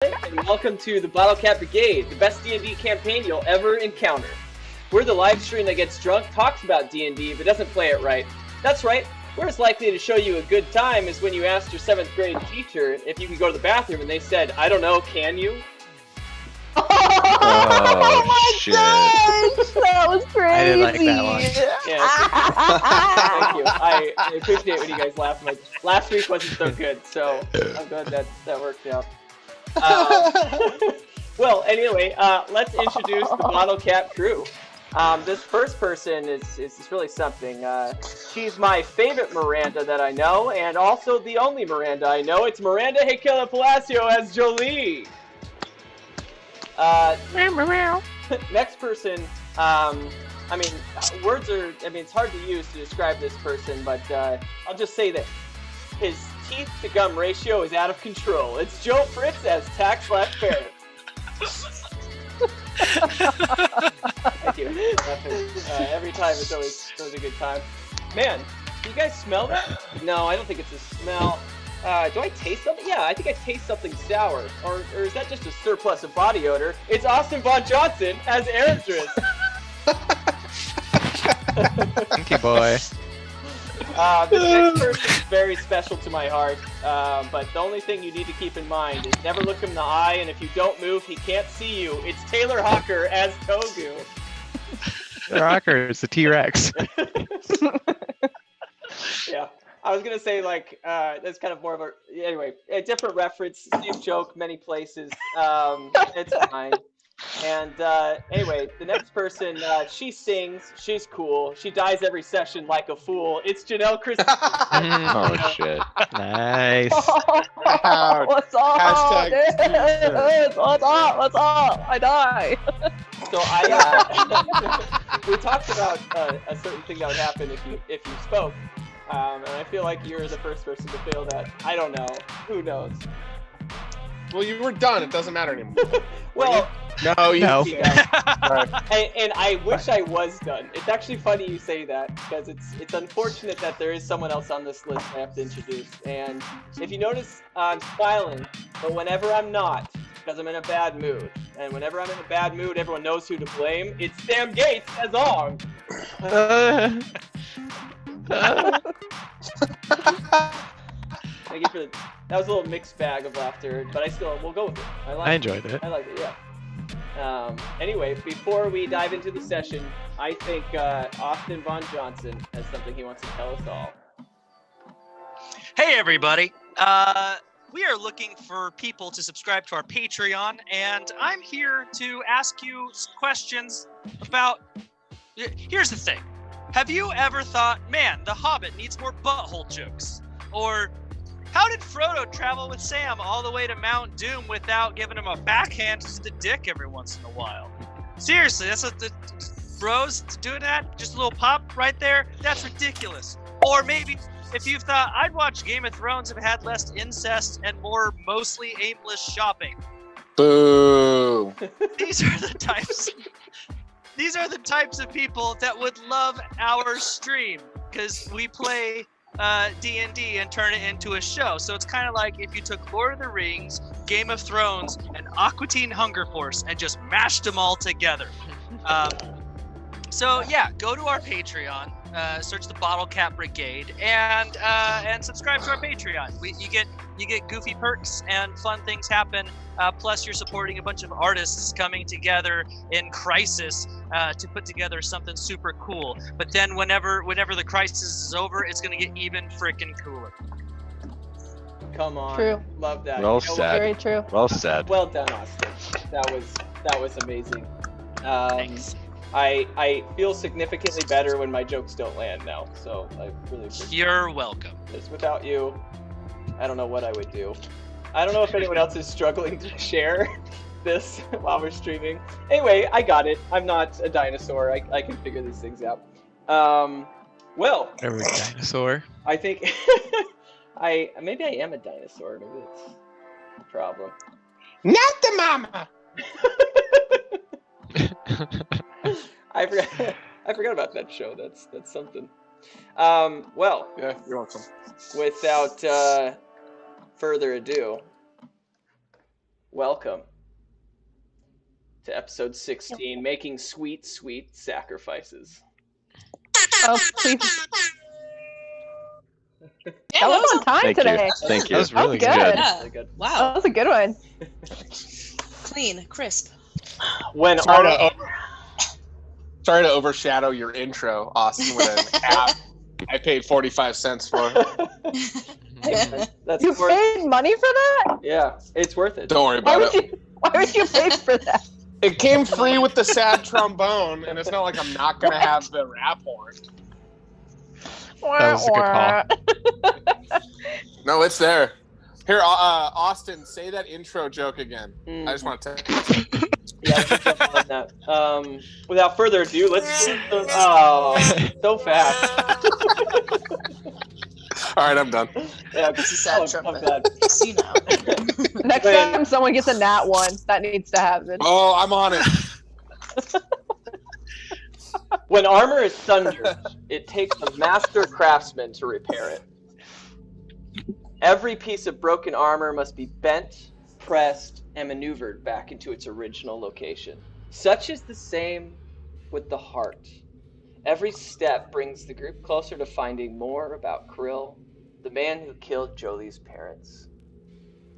and welcome to the Bottlecap Brigade, the best D&D campaign you'll ever encounter. We're the live stream that gets drunk, talks about D&D, but doesn't play it right. That's right, we're as likely to show you a good time as when you asked your 7th grade teacher if you can go to the bathroom and they said, I don't know, can you? Oh my shit. Gosh, that was crazy. I didn't like that one. Yeah, thank you. I appreciate when you guys laugh. Like, last week wasn't so good, so I'm glad that worked out. Well, anyway, let's introduce the Bottlecap crew. This first person is really something. She's my favorite Miranda that I know, and also the only Miranda I know. It's Miranda Hekela Palacio as Jolie. Next person, I mean, words are, it's hard to use to describe this person, but I'll just say this. His teeth to gum ratio is out of control. It's Joe Fritz as Tax/Ferret. Thank you. Every time it's always a good time. Man, do you guys smell that? No, I don't think it's a smell. Do I taste something? Yeah, I think I taste something sour. Or is that just a surplus of body odor? It's Austin Von Johnson as Eredris. Thank you, boy. This next person is very special to my heart, but the only thing you need to keep in mind is never look him in the eye, and if you don't move, he can't see you. It's Taylor Hawker as Togu. Rocker, it's the T-Rex. Yeah. I was gonna say, like, that's kind of more of a different reference, same joke, many places. It's fine. And anyway, the next person, she sings, she's cool, she dies every session like a fool. It's Janelle Christine. Oh shit. Nice. What's up? Hashtag What's up? I die. So we talked about a certain thing that would happen if you spoke. And I feel like you're the first person to fail that. I don't know. Who knows? Well, you were done. It doesn't matter anymore. Well, No. and I wish I was done. It's actually funny you say that, because it's unfortunate that there is someone else on this list I have to introduce. And if you notice, I'm smiling, but whenever I'm not, because I'm in a bad mood. And whenever I'm in a bad mood, everyone knows who to blame. It's Sam Gates as Ong. Thank you for that was a little mixed bag of laughter, but we'll go with it. I enjoyed it. I like it, yeah. Anyway, before we dive into the session, I think Austin Von Johnson has something he wants to tell us all. Hey everybody! We are looking for people to subscribe to our Patreon, and I'm here to ask you questions about... Here's the thing. Have you ever thought, man, The Hobbit needs more butthole jokes? Or, how did Frodo travel with Sam all the way to Mount Doom without giving him a backhand to the dick every once in a while? Seriously, that's what the bros doing that? Just a little pop right there? That's ridiculous. Or maybe, if you've thought, I'd watch Game of Thrones if it had less incest and more mostly aimless shopping. Boo. These are the types of people that would love our stream, because we play D&D and turn it into a show. So it's kind of like if you took Lord of the Rings, Game of Thrones, and Aqua Teen Hunger Force and just mashed them all together. So yeah, go to our Patreon, search the Bottlecap Brigade, and subscribe to our Patreon. You get goofy perks and fun things happen. Plus, you're supporting a bunch of artists coming together in crisis to put together something super cool. But then, whenever the crisis is over, it's gonna get even freaking cooler. Come on, True. Love that. Well said. Very true. Well said. Well done, Austin. That was amazing. Thanks. I feel significantly better when my jokes don't land now, so I really appreciate You're welcome. this. Without you, I don't know what I would do. I don't know if anyone else is struggling to share this while we're streaming. Anyway, I got it. I'm not a dinosaur. I can figure these things out. Well, Every dinosaur. I think maybe I am a dinosaur. Maybe that's the problem. Not the mama. I forgot about that show. That's something. Well, Yeah, you're welcome. without further ado, welcome to episode 16, Making Sweet, Sweet Sacrifices. Oh, please. Yeah, That was on time Thank today. you. Thank you. That was really good. good. Yeah. Really good. That Wow. was a good one. Clean, crisp. When Sorry Ar- to overshadow your intro, Austin, with an app I paid 45 cents for. That's You worth, paid money for that? yeah, it's worth it. Don't worry Why about would it. you? Why would you pay for that? It came free with the sad trombone, and it's not like I'm not going to have the rap horn. That was a good call. No, it's there. Here, Austin, say that intro joke again. Mm. I just want to Yeah, we should jump on that. Without further ado, let's. Oh, so fast. All right, I'm done. Yeah, It's a sad I'm trumpet. bad. See now. Next When- time someone gets a nat 1, that needs to happen. Oh, I'm on it. When armor is sundered, it takes a master craftsman to repair it. Every piece of broken armor must be bent, pressed, and maneuvered back into its original location. Such is the same with the heart. Every step brings the group closer to finding more about Krill, the man who killed Jolie's parents.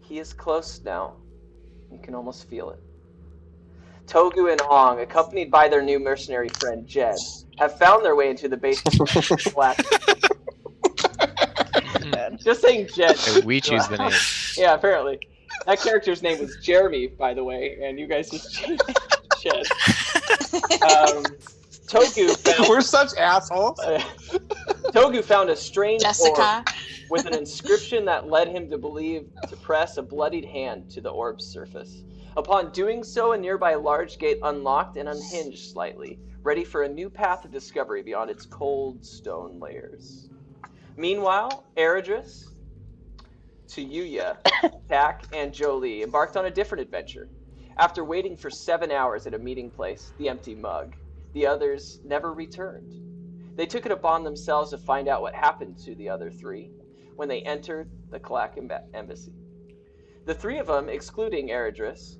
He is close now. You can almost feel it. Togu and Ong, accompanied by their new mercenary friend Jed, have found their way into the basement of the Black. Just saying Jed. Okay, we choose the name. Yeah, apparently. That character's name was Jeremy, by the way, and you guys just changed Jed. Togu found, We're such assholes. Togu found a strange orb Jessica. with an inscription that led him to believe to press a bloodied hand to the orb's surface. Upon doing so, a nearby large gate unlocked and unhinged slightly, ready for a new path of discovery beyond its cold stone layers. Meanwhile, Eridris, Tuyuya, Tak, and Jolie embarked on a different adventure. After waiting for 7 hours at a meeting place, the Empty Mug, the others never returned. They took it upon themselves to find out what happened to the other three when they entered the Kalak embassy. The three of them, excluding Eridris,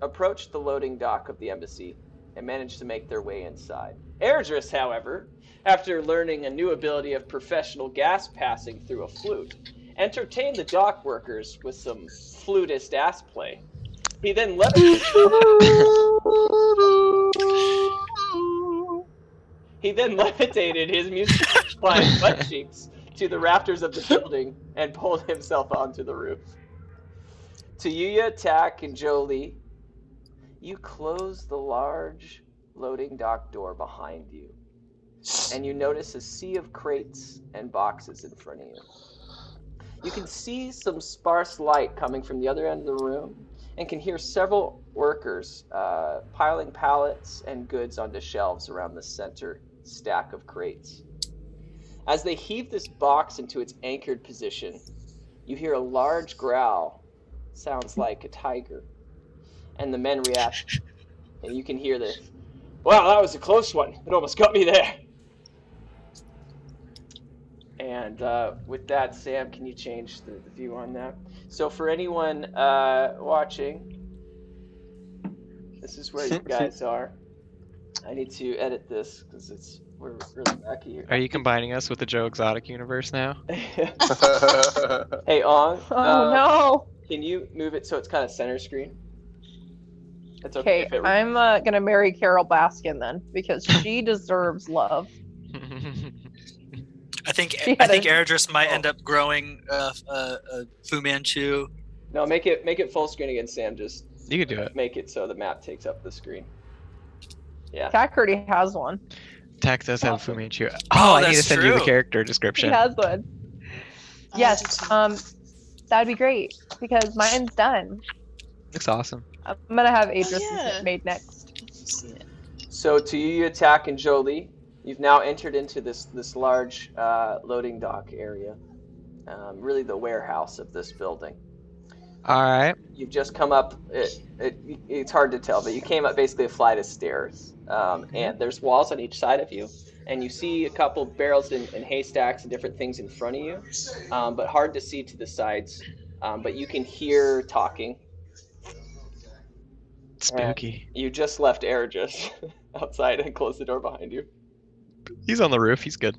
approached the loading dock of the embassy and managed to make their way inside. Eridris, however, after learning a new ability of professional gas passing through a flute, entertained the dock workers with some flutist ass play. He then levitated his music-flying butt cheeks to the rafters of the building and pulled himself onto the roof. Tuyuya, Tak, and Jolie, you close the large loading dock door behind you, and you notice a sea of crates and boxes in front of you. You can see some sparse light coming from the other end of the room and can hear several workers piling pallets and goods onto shelves around the center stack of crates. As they heave this box into its anchored position, you hear a large growl. Sounds like a tiger. And the men react, and you can hear this. Wow, that was a close one. It almost got me there. And with that, Sam, can you change the view on that? So for anyone watching, this is where you guys are. I need to edit this because we're really back here. Are you combining us with the Joe Exotic universe now? Hey, Ong. Oh no. Can you move it so it's kind of center screen? It's Okay, if it I'm gonna marry Carol Baskin then because she deserves love. I think She I had think a- Eridris might end up growing a Fu Manchu. No, make it full screen again, Sam. Just You could do it. make it so the map takes up the screen. Yeah. Tak already has one. Tak does have Fu Manchu. Oh, Oh, I need to that's send you the true. character She description. has one. I Yes. do too. That'd be great because mine's done. Looks awesome. I'm gonna have Adris yeah. made next. See it. So to you, Tak, and Jolie, you've now entered into this large loading dock area. Really the warehouse of this building. All right. You've just come up. It's hard to tell, but you came up basically a flight of stairs, and there's walls on each side of you, and you see a couple barrels and haystacks and different things in front of you, but hard to see to the sides. But you can hear talking. Spooky. You just left Air just outside and closed the door behind you. He's on the roof. He's good.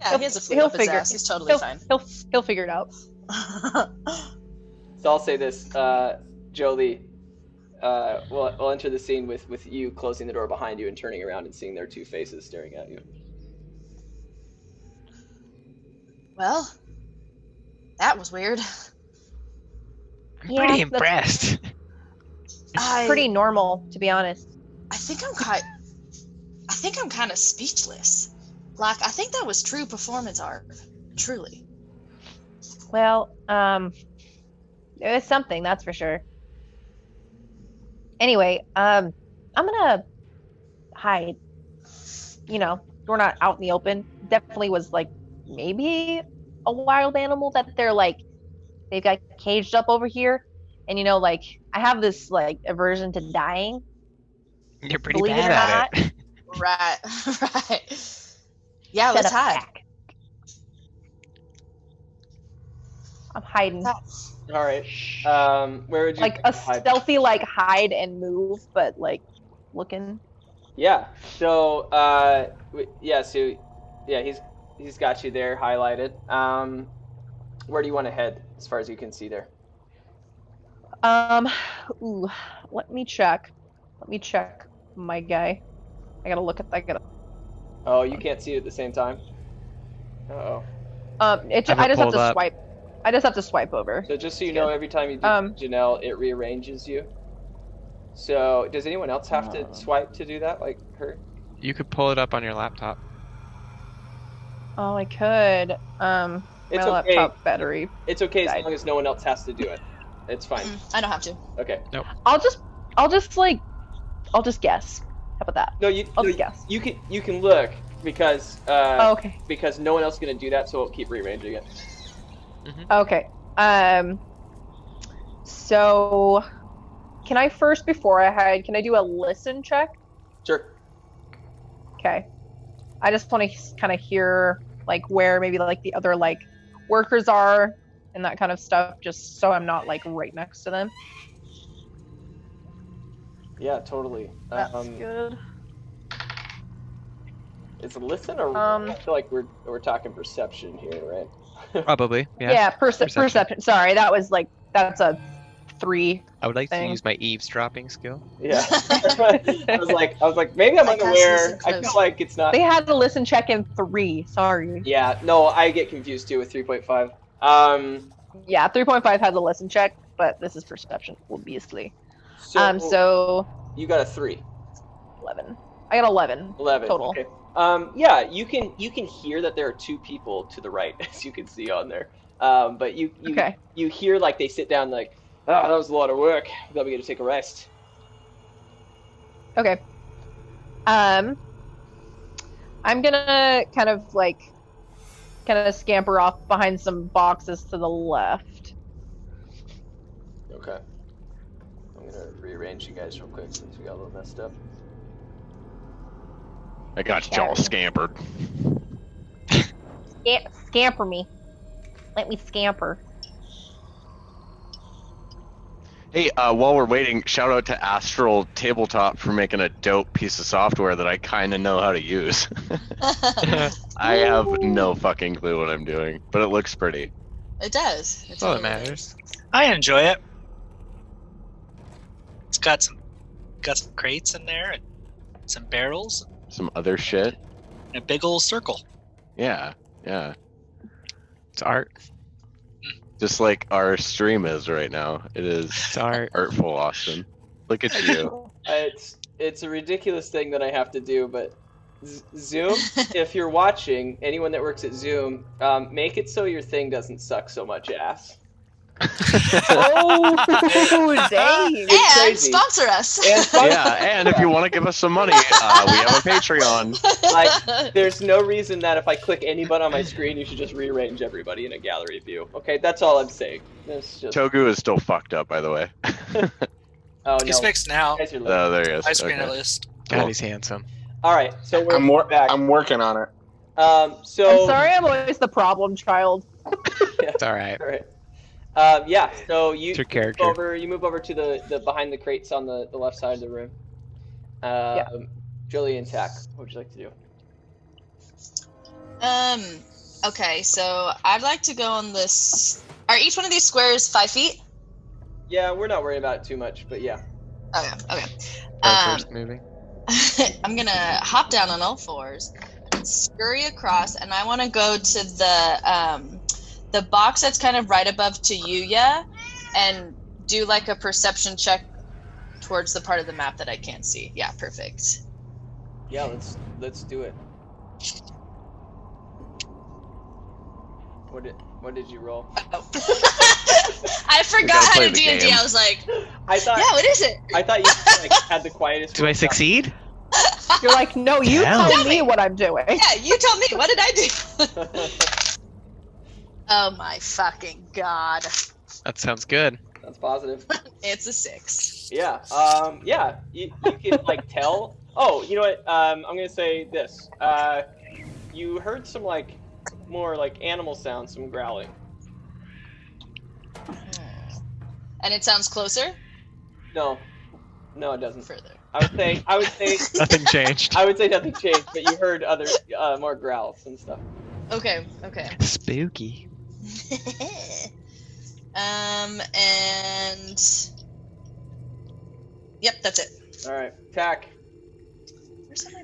Yeah, he has a flute up his ass. He's totally fine. He'll figure it out. So I'll say this, Jolie. We'll enter the scene with you closing the door behind you and turning around and seeing their two faces staring at you. Well, that was weird. I'm Yeah, pretty that's- impressed. I Pretty normal, to be honest. I think I'm kind of speechless. Like, I think that was true performance art. Truly. Well, it was something, that's for sure. Anyway, I'm gonna hide. You know, we're not out in the open. Definitely was like maybe a wild animal that they've got caged up over here. And you know, like I have this like aversion to dying. You're pretty Believe it bad or at it. Right. Right. Yeah, Set let's up hide. back. I'm hiding. All right. Where would you Like a hide? stealthy like hide and move, but like looking. Yeah. So he's got you there highlighted. Where do you want to head as far as you can see there? Ooh, let me check. My guy. I gotta. Oh, you can't see it at the same time. Uh-oh. I Have it just have pulled to up. swipe. I just have to swipe over. So just so you know, every time you do Janelle, it rearranges you. So does anyone else have to swipe to do that, like her? You could pull it up on your laptop. Oh, I could. My It's okay. laptop battery. It's okay as died. long as no one else has to do it. It's fine. I don't have to. Okay. I'll just guess. How about that? No, I'll just guess. you can look because Oh, okay. because no one else is gonna do that, so we'll keep rearranging it. Okay. So can I first, before I hide, can I do a listen check? Sure. Okay. I just want to kind of hear like where maybe like the other like workers are and that kind of stuff, just so I'm not like right next to them. Yeah, totally. That's good. Is it listen or I feel like we're talking perception here, right? Probably. Yeah. Yeah, perception. Sorry, that's a 3. I would like to thing. use my eavesdropping skill. Yeah. I was like, maybe I'm Like, unaware. listen I close. feel like it's not. They had to listen check in 3. Sorry. Yeah, no, I get confused too with 3.5. Yeah, 3.5 has a listen check, but this is perception, obviously. So, So you got a 3. 11. I got 11. 11 Total. Okay. Yeah, you can hear that there are 2 people to the right, as you can see on there. But you Okay. you hear like they sit down like, oh, that was a lot of work. I thought we got to take a rest. Okay. I'm gonna kind of scamper off behind some boxes to the left. Okay. I'm gonna rearrange you guys real quick since we got a little messed up. I got y'all scampered. Scamper me. Let me scamper. Hey, while we're waiting, shout out to Astral Tabletop for making a dope piece of software that I kind of know how to use. I have no fucking clue what I'm doing, but it looks pretty. It does. That's all that matters. I enjoy it. It's got some crates in there and some barrels Some other shit. and a big old circle. Yeah, yeah. It's art. Just like our stream is right now. It is It's art. artful, Austin. Look at you. It's a ridiculous thing that I have to do, but Zoom, if you're watching, anyone that works at Zoom, make it so your thing doesn't suck so much ass. Oh, dang. And crazy. sponsor us. And fun- Yeah, and if you want to give us some money, we have a Patreon. Like, there's no reason that if I click any button on my screen, you should just rearrange everybody in a gallery view. Okay, that's all I'm saying. It's just... Togu is still fucked up, by the way. Oh, no. He's fixed now. You guys are late. Oh, there he is. Ice cream Okay. list. God, he's handsome. All right, so we're back. I'm working on it. So I'm sorry, I'm always the problem child. It's all right. All right. Yeah. So you It's your move character. over. You move over to the behind the crates on the left side of the room. Jolie and Tack, what would you like to do? Okay, so I'd like to go on this. Are each one of these squares 5 feet? Yeah, we're not worrying about it too much, but yeah. Okay. First moving. I'm gonna hop down on all fours, scurry across, and I want to go to the box that's kind of right above to Yuya, and do like a perception check towards the part of the map that I can't see. Yeah, perfect. Yeah, let's do it. What did you roll? Oh. I forgot how play to the D&D. game. I was like, I thought. yeah, what is it? I thought you like had the quietest. Do I roll. succeed? You're like, no, you Hell. tell me what I'm doing. Yeah, you tell me. What did I do? Oh my fucking god. That sounds good. That's positive. It's a 6. Yeah. Yeah. You can like tell. Oh, you know what? I'm gonna say this. You heard some like more like animal sounds, some growling. And it sounds closer? No, it doesn't. Further. I would say Nothing changed. I would say nothing changed, but you heard other more growls and stuff. Okay. Spooky. And yep, that's it. All right, Tack. Where's my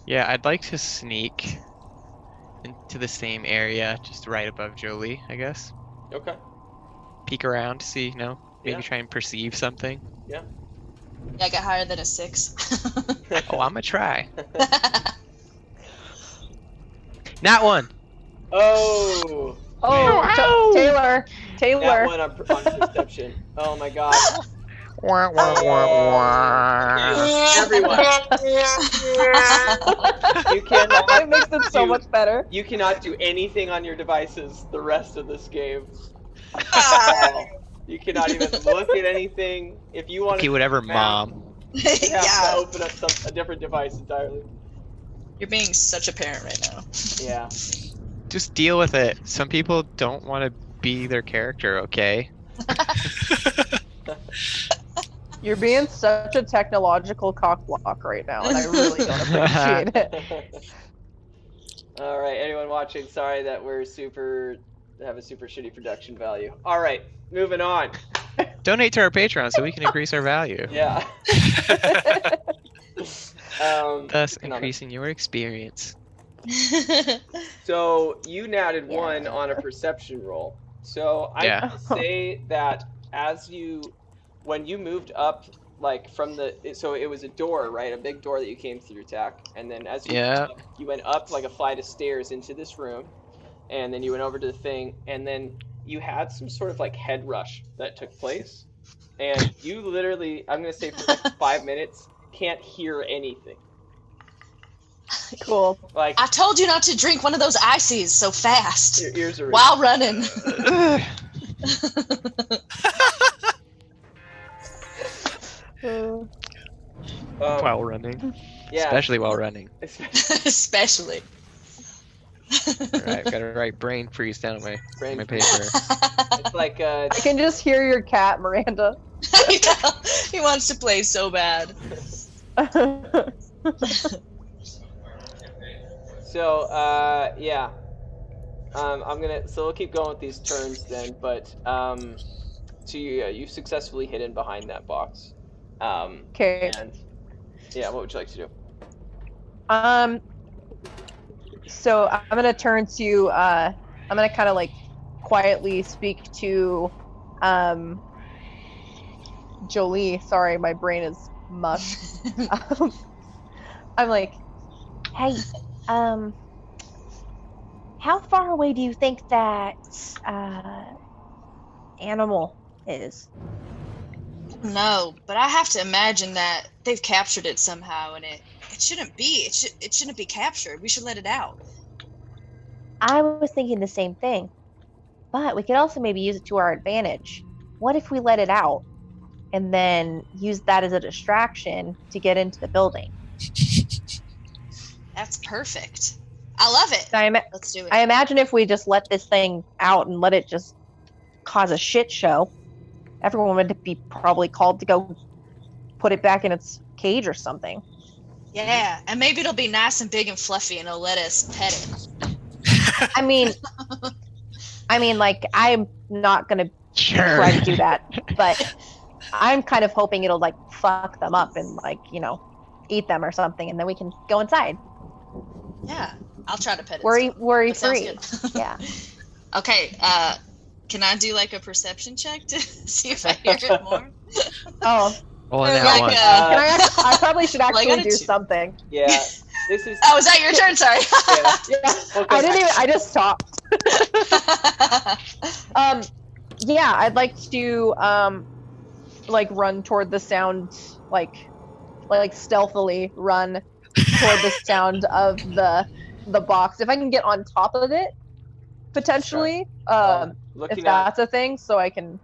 Yeah, I'd like to sneak into the same area, just right above Jolie, I guess. Okay. Peek around, see, maybe Yeah. try and perceive something. Yeah. Yeah, I got higher than a 6. Oh, I'm gonna try. Nat 1. Oh. Oh, Taylor. That one on perception. Oh my god. Everyone. You cannot. It makes it so Dude. much better. You cannot do anything on your devices the rest of this game. You cannot even look at anything. If you want Okay, to, whatever, Mom. you have to Yeah, open up a different device entirely. you're being such a parent right now. Yeah. Just deal with it. Some people don't want to be their character, okay? You're being such a technological cockblock right now, and I really don't appreciate it. All right, anyone watching? Sorry that we're have a super shitty production value. All right, moving on. Donate to our Patreon so we can increase our value. Yeah. Thus economic. increasing your experience. So you natted Yeah. 1 on a perception roll. So I Yeah. would say that when you moved up, like so it was a door, right? A big door that you came through, Tack. And then as you went up like a flight of stairs into this room, and then you went over to the thing, and then you had some sort of like head rush that took place, and you literally, I'm gonna say for like 5 minutes, can't hear anything. Cool. Like I told you not to drink one of those ices so fast your ears are while running. While running. Yeah. Especially while running. Especially. Alright, gotta write brain freeze down on Brain my paper. It's like I can just hear your cat, Miranda. He wants to play so bad. so yeah. So we'll keep going with these turns then, but so you've successfully hidden behind that box. Okay. And yeah, what would you like to do? So I'm gonna turn to I'm gonna kind of like quietly speak to Jolie. Sorry, my brain is mush. I'm like, hey, how far away do you think that animal is? No, but I have to imagine that they've captured it somehow, and it shouldn't be. It shouldn't be captured. We should let it out. I was thinking the same thing, but we could also maybe use it to our advantage. What if we let it out and then use that as a distraction to get into the building? That's perfect. I love it. Let's do it. I imagine if we just let this thing out and let it just cause a shit show, everyone would be probably called to go put it back in its cage or something. Yeah, and maybe it'll be nice and big and fluffy, and it'll let us pet it. I mean, like, I'm not gonna Sure. try to do that, but I'm kind of hoping it'll like fuck them up and like, you know, eat them or something, and then we can go inside. Yeah, I'll try to pet it. Worry That sounds free. good. Yeah. Okay, can I do like a perception check to see if I hear it more? Oh, Well, in Or that like one. I probably should I actually got a do 2. something. Yeah, this is. Oh, is that your turn? Sorry. Yeah. Yeah, I just stopped. Yeah, I'd like to like run toward the sound, like stealthily run toward the sound of the box. If I can get on top of it, potentially, if Looking that's a thing, so I can.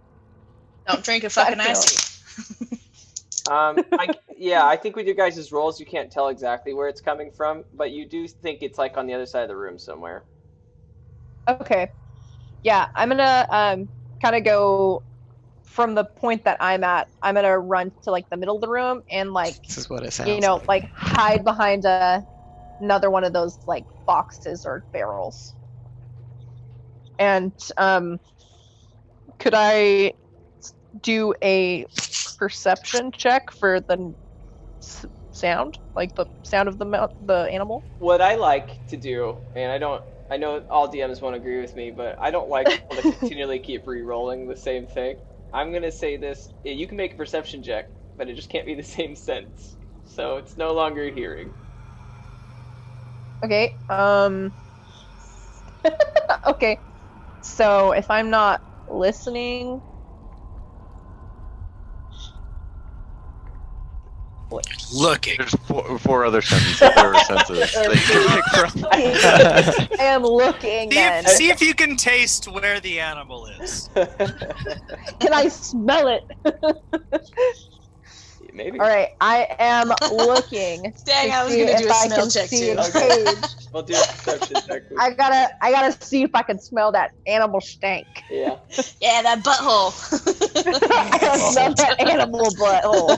Don't drink a fucking I feel- icy. I think with your guys' rolls, you can't tell exactly where it's coming from, but you do think it's like on the other side of the room somewhere. Okay. Yeah, I'm gonna kind of go from the point that I'm at. I'm gonna run to like the middle of the room and like, This is what it sounds you know, like. like hide behind another one of those like boxes or barrels. And could I do a perception check for the sound, like the sound of the animal? What I like to do, and I know all DMs won't agree with me, but I don't like people to continually keep re-rolling the same thing. I'm gonna say this: you can make a perception check, but it just can't be the same sense. So it's no longer hearing. Okay. Okay. So if I'm not listening, Looking. There's four other senses that you can pick from. I am looking. Then See if you can taste where the animal is. can I smell it? Maybe. All right, I am looking. Dang, to I was see gonna do if a I smell can check see too. its cage. We'll do a perception check. I gotta see if I can smell that animal stank. Yeah. Yeah, that butthole. I gotta smell that animal butthole.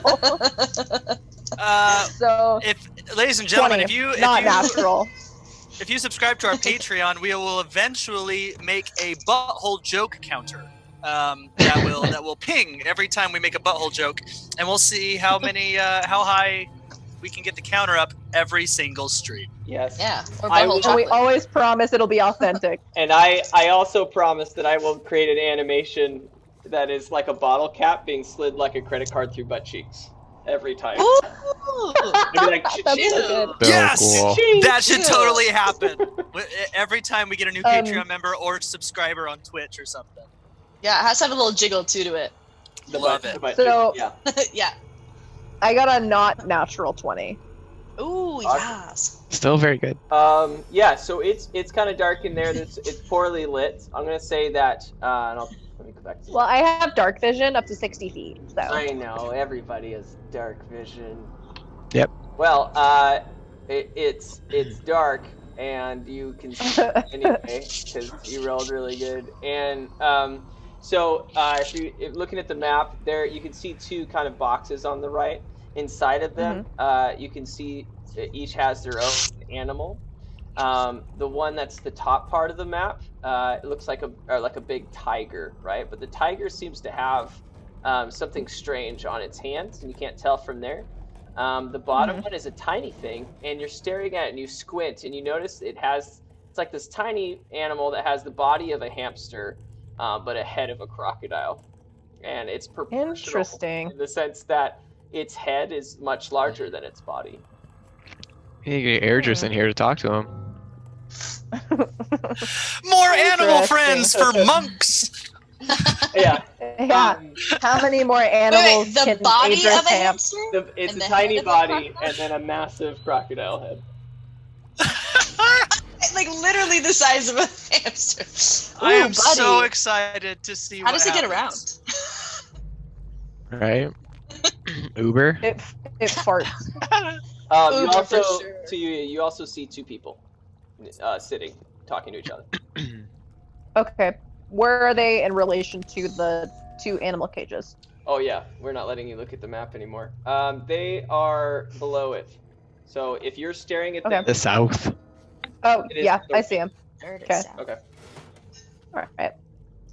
So If, ladies and gentlemen, 20, if you not natural. if you subscribe to our Patreon, we will eventually make a butthole joke counter. That will ping every time we make a butthole joke, and we'll see how high we can get the counter up every single stream. Yes. Yeah, or I butthole will- And we chocolate. always promise it'll be authentic. And I also promise that I will create an animation that is like a bottle cap being slid like a credit card through butt cheeks every time. Ooh. It'd be like, That's so good. So Yes! cool. That should Ew. totally happen. Every time we get a new Um, Patreon member or subscriber on Twitch or something. Yeah, it has to have a little jiggle too to it. Love it. The butt So- cheeks, yeah. Yeah. I got a not natural 20. Ooh, yes. Still very good. Yeah, so it's kind of dark in there. It's poorly lit. I'm gonna say that. Let me go back to. Well, I have dark vision up to 60 feet, so. I know everybody has dark vision. Yep. Well, it's dark and you can see anyway because you rolled really good. And if you're looking at the map there, you can see two kind of boxes on the right. Inside of them, you can see each has their own animal. The one that's the top part of the map, it looks like a big tiger, right? But the tiger seems to have something strange on its hands, and you can't tell from there. The bottom one is a tiny thing, and you're staring at it, and you squint, and you notice it's like this tiny animal that has the body of a hamster, but a head of a crocodile, and it's proportional Interesting. in the sense that its head is much larger than its body. You need to get Airdris in here to talk to him. More animal Interesting. friends for monks. Yeah. Yeah. How many more animals Wait, the can body Idris of a have? hamster? It's And a the tiny head of a body crocodile? and then a massive crocodile head. Like literally the size of a hamster. I am Ooh, so buddy. excited to see How what does it get around? happens. Right? Uber? It farts. You Uber for also sure. you also see two people. sitting, talking to each other. Okay. Where are they in relation to the 2 animal cages? Oh yeah, we're not letting you look at the map anymore. They are below it. So if you're staring at them, The south. Oh, It is yeah, I the- see him. There it is. Okay. South. okay. All right.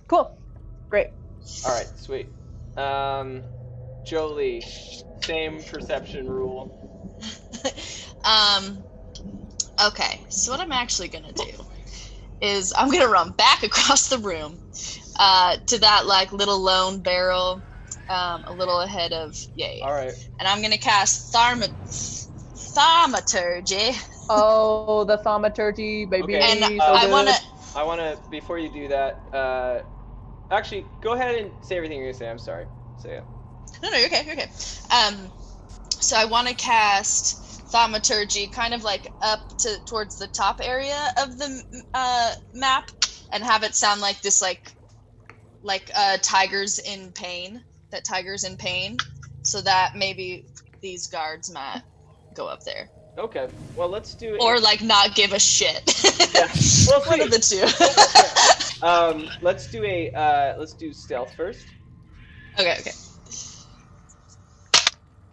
Cool. Great. All right, sweet. Jolie, same perception rule. Okay, so what I'm actually gonna do is I'm gonna run back across the room to that like little lone barrel, a little ahead of Yay, All right. and I'm gonna cast Thaumaturgy. Oh, the thaumaturgy, baby. Okay. And so I good. wanna. I want to, before you do that, actually, go ahead and say everything you're going to say. I'm sorry. Say it. No, you're okay. You're okay. So I want to cast Thaumaturgy kind of like up towards the top area of the map, and have it sound like this, like tigers in pain. That tiger's in pain, so that maybe these guards might go up there, Okay. Well, let's do it. or like not give a shit. Yeah. Well, One of the two. let's do stealth first. Okay.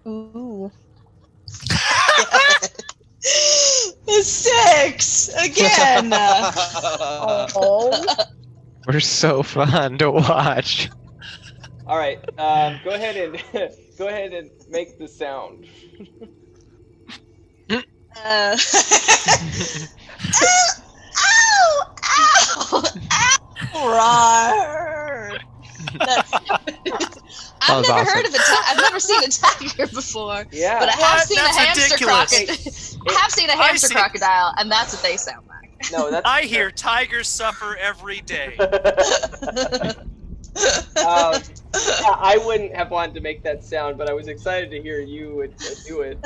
Ooh. The 6 again. Oh. We're so fun to watch. All right. Go ahead and make the sound. Ow! Roar! I've was never awesome. heard of I've never seen a tiger before, Yeah. but I have What? seen That's a hamster ridiculous. crocodile. I have seen a hamster see- crocodile, and that's what they sound like. No, that's. I hear tigers suffer every day. Yeah, I wouldn't have wanted to make that sound, but I was excited to hear you do it.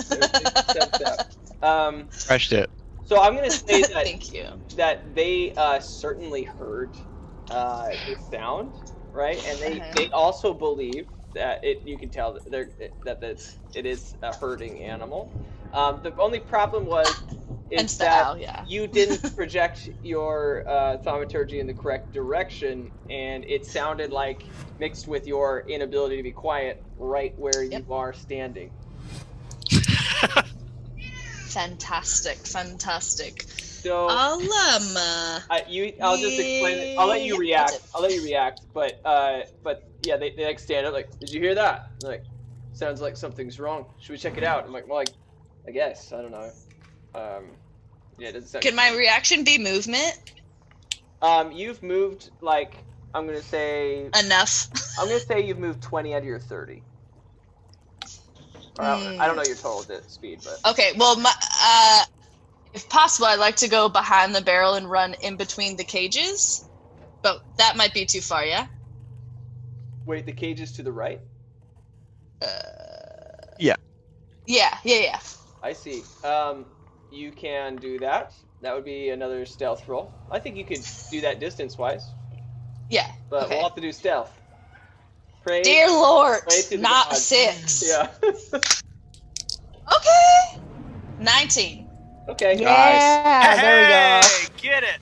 Crushed it. So I'm gonna say that Thank you. that they certainly heard the sound, right? And they also believe that you can tell that it is a herding animal. The only problem Hence is the that owl, yeah. you didn't project your thaumaturgy in the correct direction, and it sounded like mixed with your inability to be quiet right where you are standing. Fantastic. So I'll I'll just explain it. I'll let you react. But yeah, they like stand up like, did you hear that? They're like, sounds like something's wrong. Should we check it out? I'm like, well, I guess. I don't know. Yeah, it doesn't sound. Can my reaction be movement? You've moved like I'm gonna say Enough. you've moved 20 out of your 30. Or I don't know your total speed, but Okay, well, if possible, I'd like to go behind the barrel and run in between the cages, but that might be too far, yeah? wait, the cage is to the right. Yeah. I see. You can do that. That would be another stealth roll. I think you could do that distance-wise, Yeah, but okay. we'll have to do stealth. Pray. Dear Lord, pray to the not gods. 6. Yeah. Okay. 19. Okay. Yeah, there we go. Hey, get it.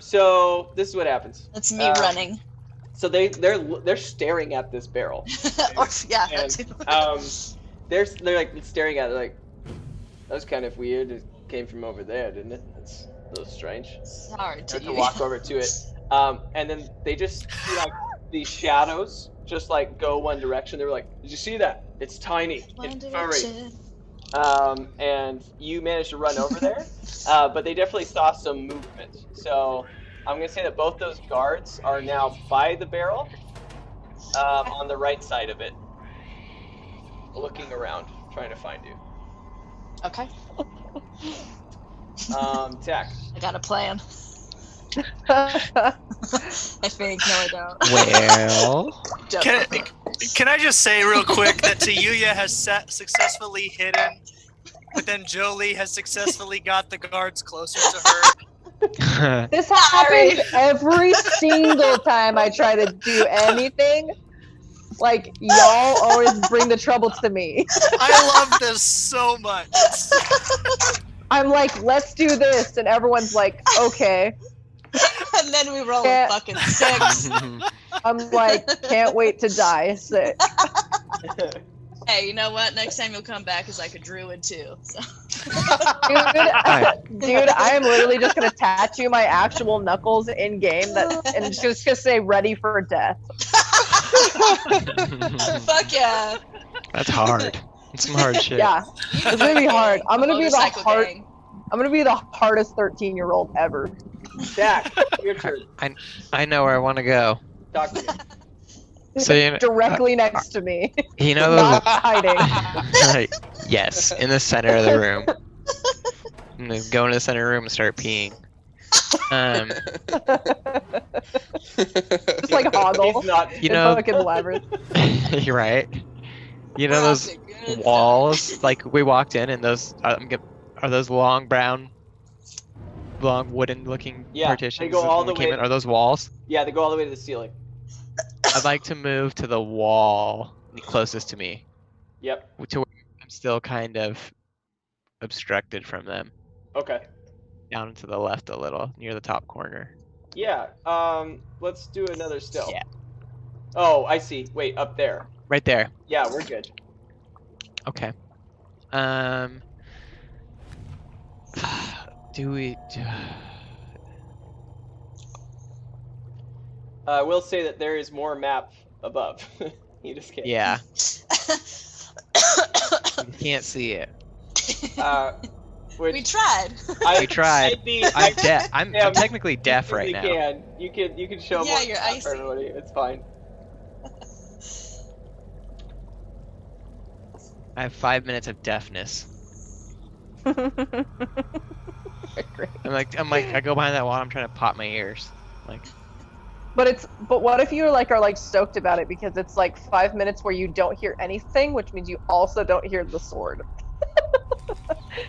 So this is what happens. That's me running. So they're staring at this barrel. Or, yeah, And, that too. they're like staring at it like, that was kind of weird. It came from over there, didn't it? That's a little strange. Sorry I to have to you. walk over to it. And then they just see like these shadows just like go one direction. They were like, did you see that? It's tiny. One It's furry. direction. And you managed to run over there, but they definitely saw some movement. So I'm gonna say that both those guards are now by the barrel, on the right side of it, looking around, trying to find you. Okay, Tack. I got a plan. I think. No, I don't. Well, Can I just say real quick that Tayuya has successfully hidden, but then Jolie has successfully got the guards closer to her. This happens every single time I try to do anything. Like, y'all always bring the trouble to me. I love this so much. I'm like, let's do this, and everyone's like, okay. And then we roll a fucking 6. I'm like, can't wait to die. 6. Hey, you know what? Next time you'll come back as like a druid too. So. Dude, I am literally just gonna tattoo my actual knuckles in game and it's just gonna say "ready for death." Fuck yeah! That's hard. It's some hard shit. Yeah, it's gonna be hard. I'm gonna be the Motorcycle gang. I'm gonna be the hardest 13-year-old ever. Jack, your turn. I know where I want to go. Talk to me. So Directly next to me, you know not those. hiding. Yes, in the center of the room. I'm gonna go into the center of the room and start peeing. Just like Hoggle. He's not. You know, fucking labyrinth. you're right. You know those walls? Like we walked in, and those are those long brown, long wooden-looking partitions. They go all the way. Are those walls? Yeah, they go all the way to the ceiling. I'd like to move to the wall closest to me. Yep. To where I'm still kind of obstructed from them. Okay. Down to the left a little, near the top corner. Yeah. Let's do another stealth. Yeah. Oh, I see. Wait, up there. Right there. Yeah, we're good. Okay. Do we? I will say that there is more map above. You just can't. Yeah. You can't see it. Which We tried. We tried. I'm deaf. I'm Yeah, technically deaf right now. You can show Yeah, more you're map icy. for everybody. It's fine. I have 5 minutes of deafness. Great. I'm like, I go behind that wall. I'm trying to pop my ears. Like, But what if you are stoked about it because it's like 5 minutes where you don't hear anything, which means you also don't hear the sword.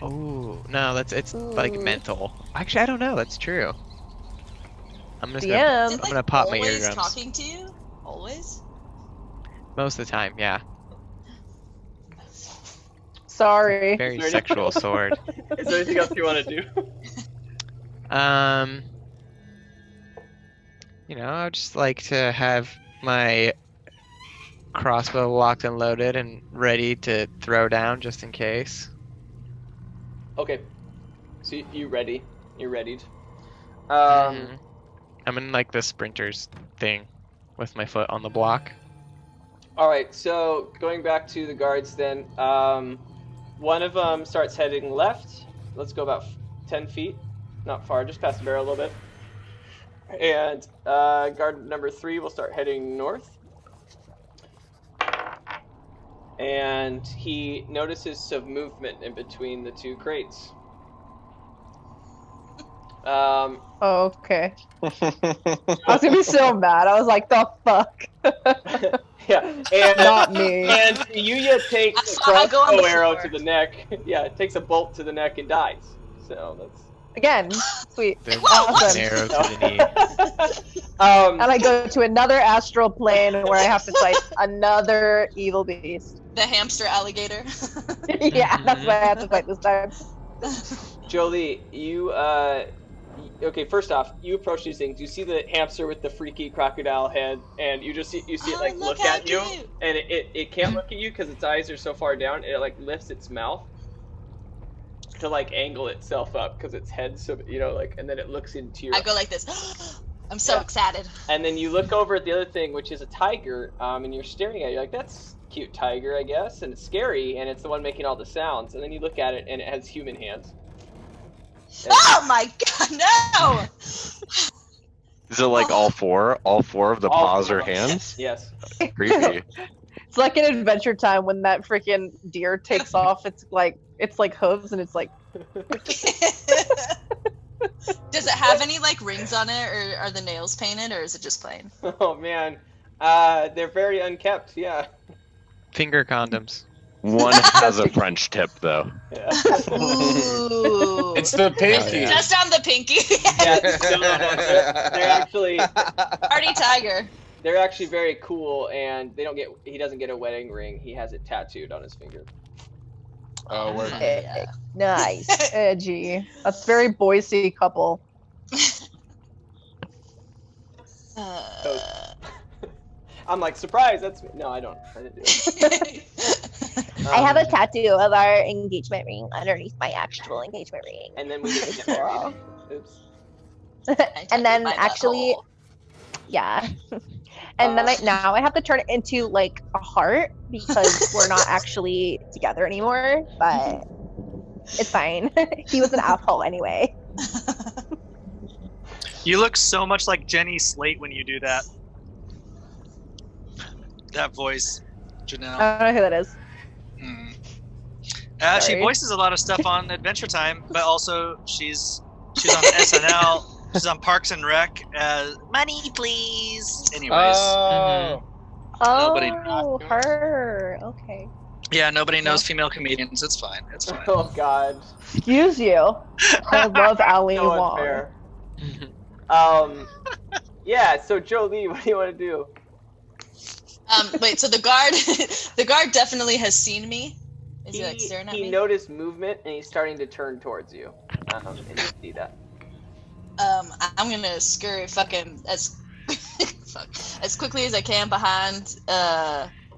oh no, it's like Ooh. mental. Actually, I don't know. That's true. I'm just gonna, DM. Is it, I'm gonna pop my always eardrums. talking to you? Always? Most of the time, yeah. Sorry. Very Is there sexual sword. Is there anything else you want to do? You know, I'd just like to have my crossbow locked and loaded and ready to throw down just in case. Okay. So you ready? You're readied. I'm in like the sprinter's thing with my foot on the block. All right. So going back to the guards, then one of them starts heading left. Let's go about 10 feet, not far, just past the barrel a little bit. And guard number 3 will start heading north. And he notices some movement in between the 2 crates. Okay. I was gonna be so mad. I was like, the fuck? Yeah, and Not me. And Yuya takes a I'll go on crossbow the arrow floor. to the neck. Yeah, it takes a bolt to the neck and dies. So that's. Again, sweet. Then Awesome. an arrow to the knee. And I go to another astral plane where I have to fight another evil beast. The hamster alligator. Yeah, that's what I have to fight this time. Jolie, you okay, first off, you approach these things. You see the hamster with the freaky crocodile head, and you see it Oh, like look look how at you, cute. and it can't look at you because its eyes are so far down. It like lifts its mouth to like angle itself up because its head's so and then it looks into your. I go like this. I'm so Yeah. excited. And then you look over at the other thing, which is a tiger, and you're staring at it. You're like, that's a cute tiger, I guess, and it's scary, and it's the one making all the sounds. And then you look at it, and it has human hands. And- Oh my god, no! Is it like all four? All four of the All paws four. are hands? Yes. Creepy. It's like an Adventure Time when that freaking deer takes off. It's like hooves, and it's like. Does it have any like rings on it, or are the nails painted, or is it just plain? Oh man, they're very unkept. Yeah. Finger condoms. One has a French tip, though. Yeah. Ooh. It's the pinky. Yeah. Just on the pinky. Yeah, they're actually Party tiger. they're actually very cool, and he doesn't get a wedding ring. He has it tattooed on his finger. Oh, we're Yeah. Nice. Edgy. That's very Boise couple. I'm like, surprise, that's me. No, I didn't do it. I have a tattoo of our engagement ring underneath my actual engagement ring. And then we didn't get married. Oops. And then actually, yeah. And then now I have to turn it into like a heart because we're not actually together anymore, but it's fine. He was an asshole anyway. You look so much like Jenny Slate when you do that. That voice, Janelle. I don't know who that is. She Sorry. voices a lot of stuff on Adventure Time, but also she's on SNL. She's on Parks and Rec as Money Please. Anyways. Oh. Nobody- Oh, her. Okay. Yeah, nobody knows female comedians. It's fine. It's fine. Oh God. Excuse you. I love Ali So Wong. unfair. Yeah. So Jolie, what do you want to do? Wait, so the guard definitely has seen me. Is he like staring at He me? noticed movement and he's starting to turn towards you. And you see that. I'm gonna scurry fucking as as quickly as I can behind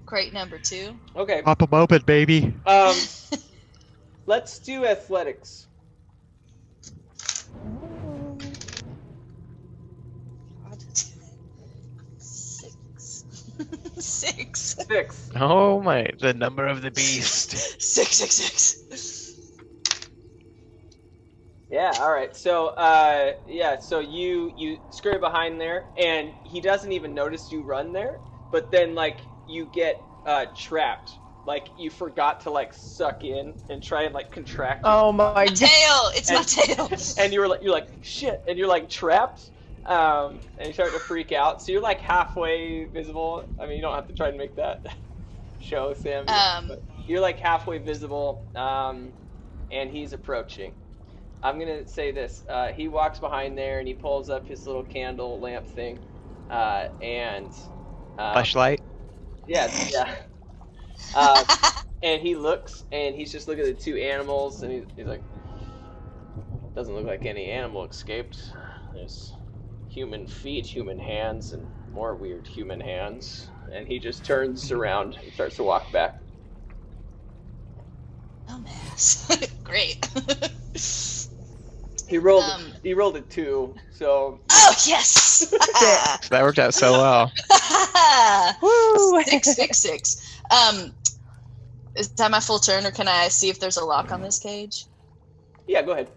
crate number 2. Okay. Pop 'em open, baby. Let's do athletics. Six. 6. Oh my, the number of the beast. 666. Yeah. All right. So yeah. So you scurry behind there, and he doesn't even notice you run there. But then like you get trapped. Like you forgot to like suck in and try and like contract. Oh my My god. tail. It's my tail. And you're like shit, and you're like trapped. And you start to freak out. So you're like halfway visible. I mean, you don't have to try and make that show, Sam. But you're like halfway visible, and he's approaching. I'm gonna say this. He walks behind there and he pulls up his little candle lamp thing, and Flashlight. yeah. And he looks and he's just looking at the 2 animals and he's like, doesn't look like any animal escaped. There's human feet, human hands, and more weird human hands. And he just turns around and starts to walk back. Dumbass. Great. He rolled a 2, so Oh yes. That worked out so well. Woo! 666. Is that my full turn, or can I see if there's a lock on this cage? yeah, go ahead.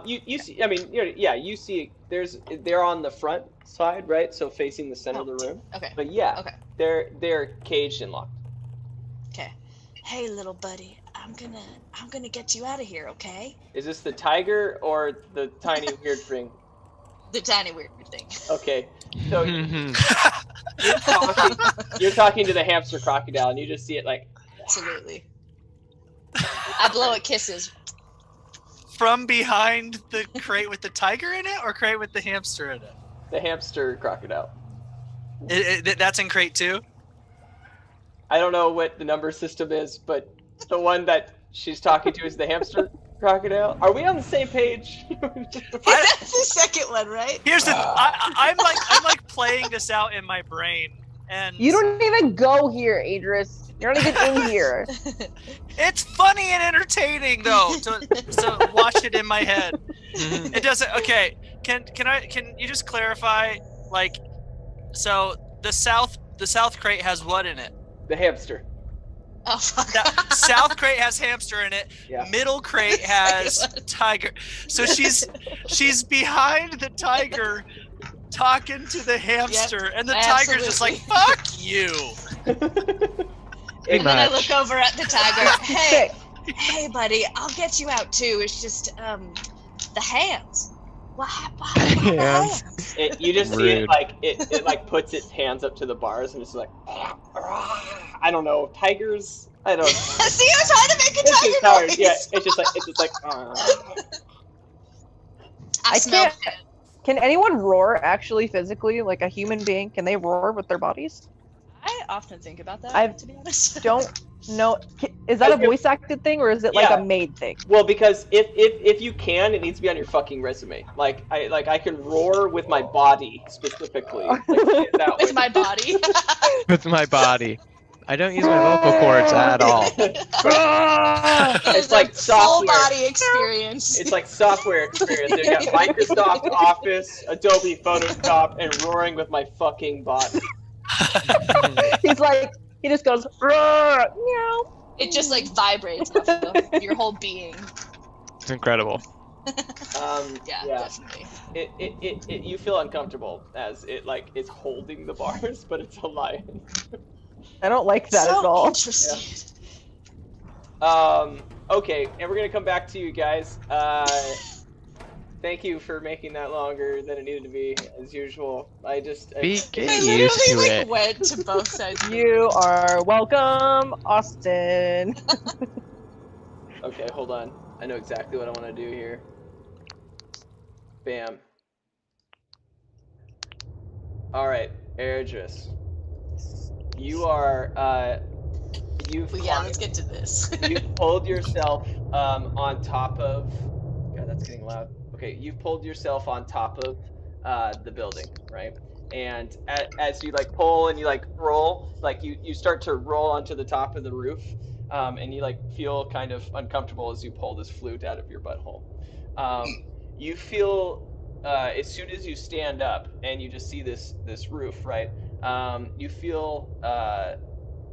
You see, I mean, you see they're on the front side, right? So facing the center of the room. Okay. But yeah, Okay. they're caged and locked. Okay. Hey, little buddy, I'm gonna get you out of here, okay? Is this the tiger or the tiny weird thing? The tiny weird thing. Okay, so you're talking to the hamster crocodile, and you just see it like. Absolutely. I blow it kisses. From behind the crate with the tiger in it, or crate with the hamster in it? The hamster crocodile. That's in crate 2? I don't know what the number system is, but the one that she's talking to is the hamster crocodile. Are we on the same page? That's the second one, right? Here's the I'm like playing this out in my brain, and You don't even go here, Adris. You're not even in here. it's funny and entertaining though to watch it in my head. It doesn't. Okay, can you just clarify, like, so the south crate has what in it? The hamster. Oh fuck. South crate has hamster in it. Yeah. Middle crate has tiger. So she's behind the tiger, talking to the hamster, and the tiger's just like, "Fuck you." And then I look Much. over at the tiger. Hey, buddy, I'll get you out too. It's just the hands. What happened? Hands. You just see it Rude. like it like puts its hands up to the bars and it's like, I don't know, tigers. I don't know. See, I was trying to make a It's tiger just hard. noise. Yeah, it's just like. I smell. can't. Can anyone roar actually physically, like a human being? Can they roar with their bodies? often think about that, I to be honest. don't know. Is that a voice acted thing or is it like Yeah. a made thing? Well, because if you can, it needs to be on your fucking resume. Like I can roar with my body specifically. Like, that With way. my body. With my body. I don't use my vocal cords at all. It's like full software. body experience. It's like software experience. You got Microsoft Office, Adobe Photoshop, and roaring with my fucking body. He's like, he just goes, "Roar, meow." It just like vibrates off of your whole being. It's incredible. Yeah, Yeah. definitely. It you feel uncomfortable as it like is holding the bars, but it's a lion. I don't like that so at all. interesting. Okay, and we're gonna come back to you guys. Thank you for making that longer than it needed to be, as usual. Get I used to literally it. went to both sides. You are welcome, Austin. Okay, hold on. I know exactly what I want to do here. Bam. All right, Erdris. You are. You've. Well, yeah, let's get to this. You've pulled yourself on top of. God, that's getting loud. Okay, you've pulled yourself on top of the building, right? And as you like pull and you like roll, like you start to roll onto the top of the roof, and you like feel kind of uncomfortable as you pull this flute out of your butthole. You feel as soon as you stand up and you just see this roof, right? You feel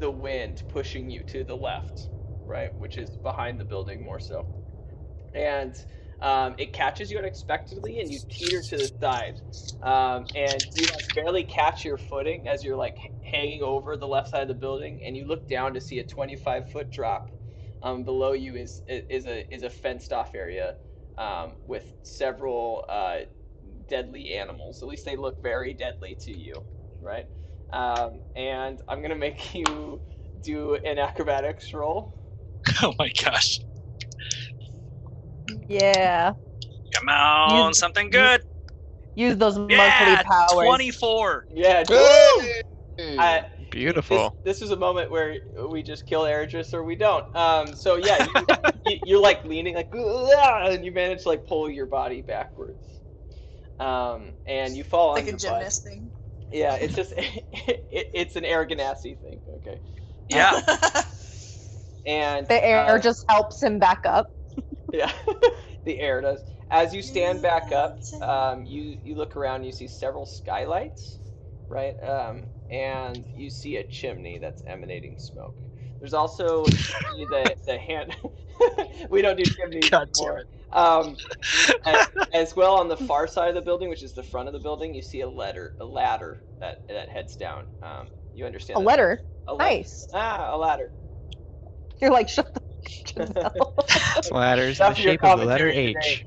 the wind pushing you to the left, right, which is behind the building more so, and it catches you unexpectedly and you teeter to the side, and you like barely catch your footing as you're like hanging over the left side of the building, and you look down to see a 25-foot drop. Below you is a fenced off area with several deadly animals. At least they look very deadly to you, right? And I'm gonna make you do an acrobatics roll. Oh my gosh. Yeah. Come on, Use- something good. Use those Yeah, monthly powers. 24. Yeah. Beautiful. This is a moment where we just kill Erdris or we don't. So yeah, you're like leaning like, and you manage to like pull your body backwards. And you fall on Like your a gymnast thing. Yeah, it's just it's an air ganassi thing. Okay. Yeah. And The air just helps him back up. Yeah, the air does. As you stand back up, you look around. And you see several skylights, right? And you see a chimney that's emanating smoke. There's also the hand. We don't do chimneys anymore. As well on the far side of the building, which is the front of the building, you see a ladder that heads down. You understand? A letter. A Nice. A ladder. You're like, shut the hell. Ladders in the shape of the letter H.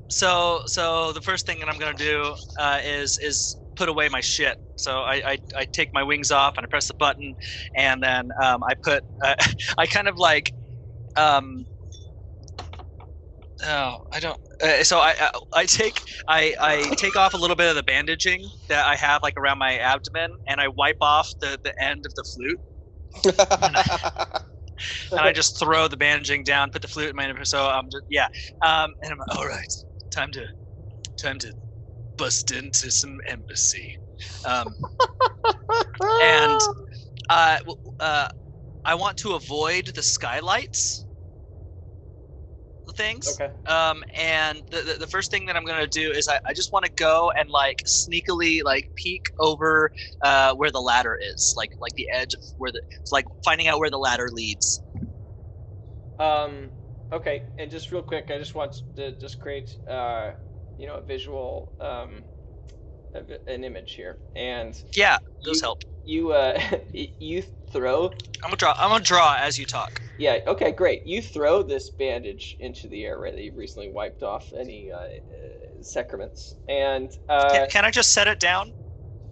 So the first thing that I'm gonna do is put away my shit. So I take my wings off and I press the button, and then I put I kind of like so I take off a little bit of the bandaging that I have like around my abdomen, and I wipe off the end of the flute. And I just throw the bandaging down, put the flute in my nose. So I'm just and I'm like, all right, time to bust into some embassy. And I want to avoid the skylights things. Okay. And the first thing that I'm gonna do is I just want to go and like sneakily like peek over where the ladder is, like the edge of where it's like finding out where the ladder leads. Okay, and just real quick, I just want to just create a visual an image here, and yeah, those help. You you throw. I'm gonna draw as you talk. Yeah. Okay. Great. You throw this bandage into the air, right? That you've recently wiped off any sacraments, and can I just set it down?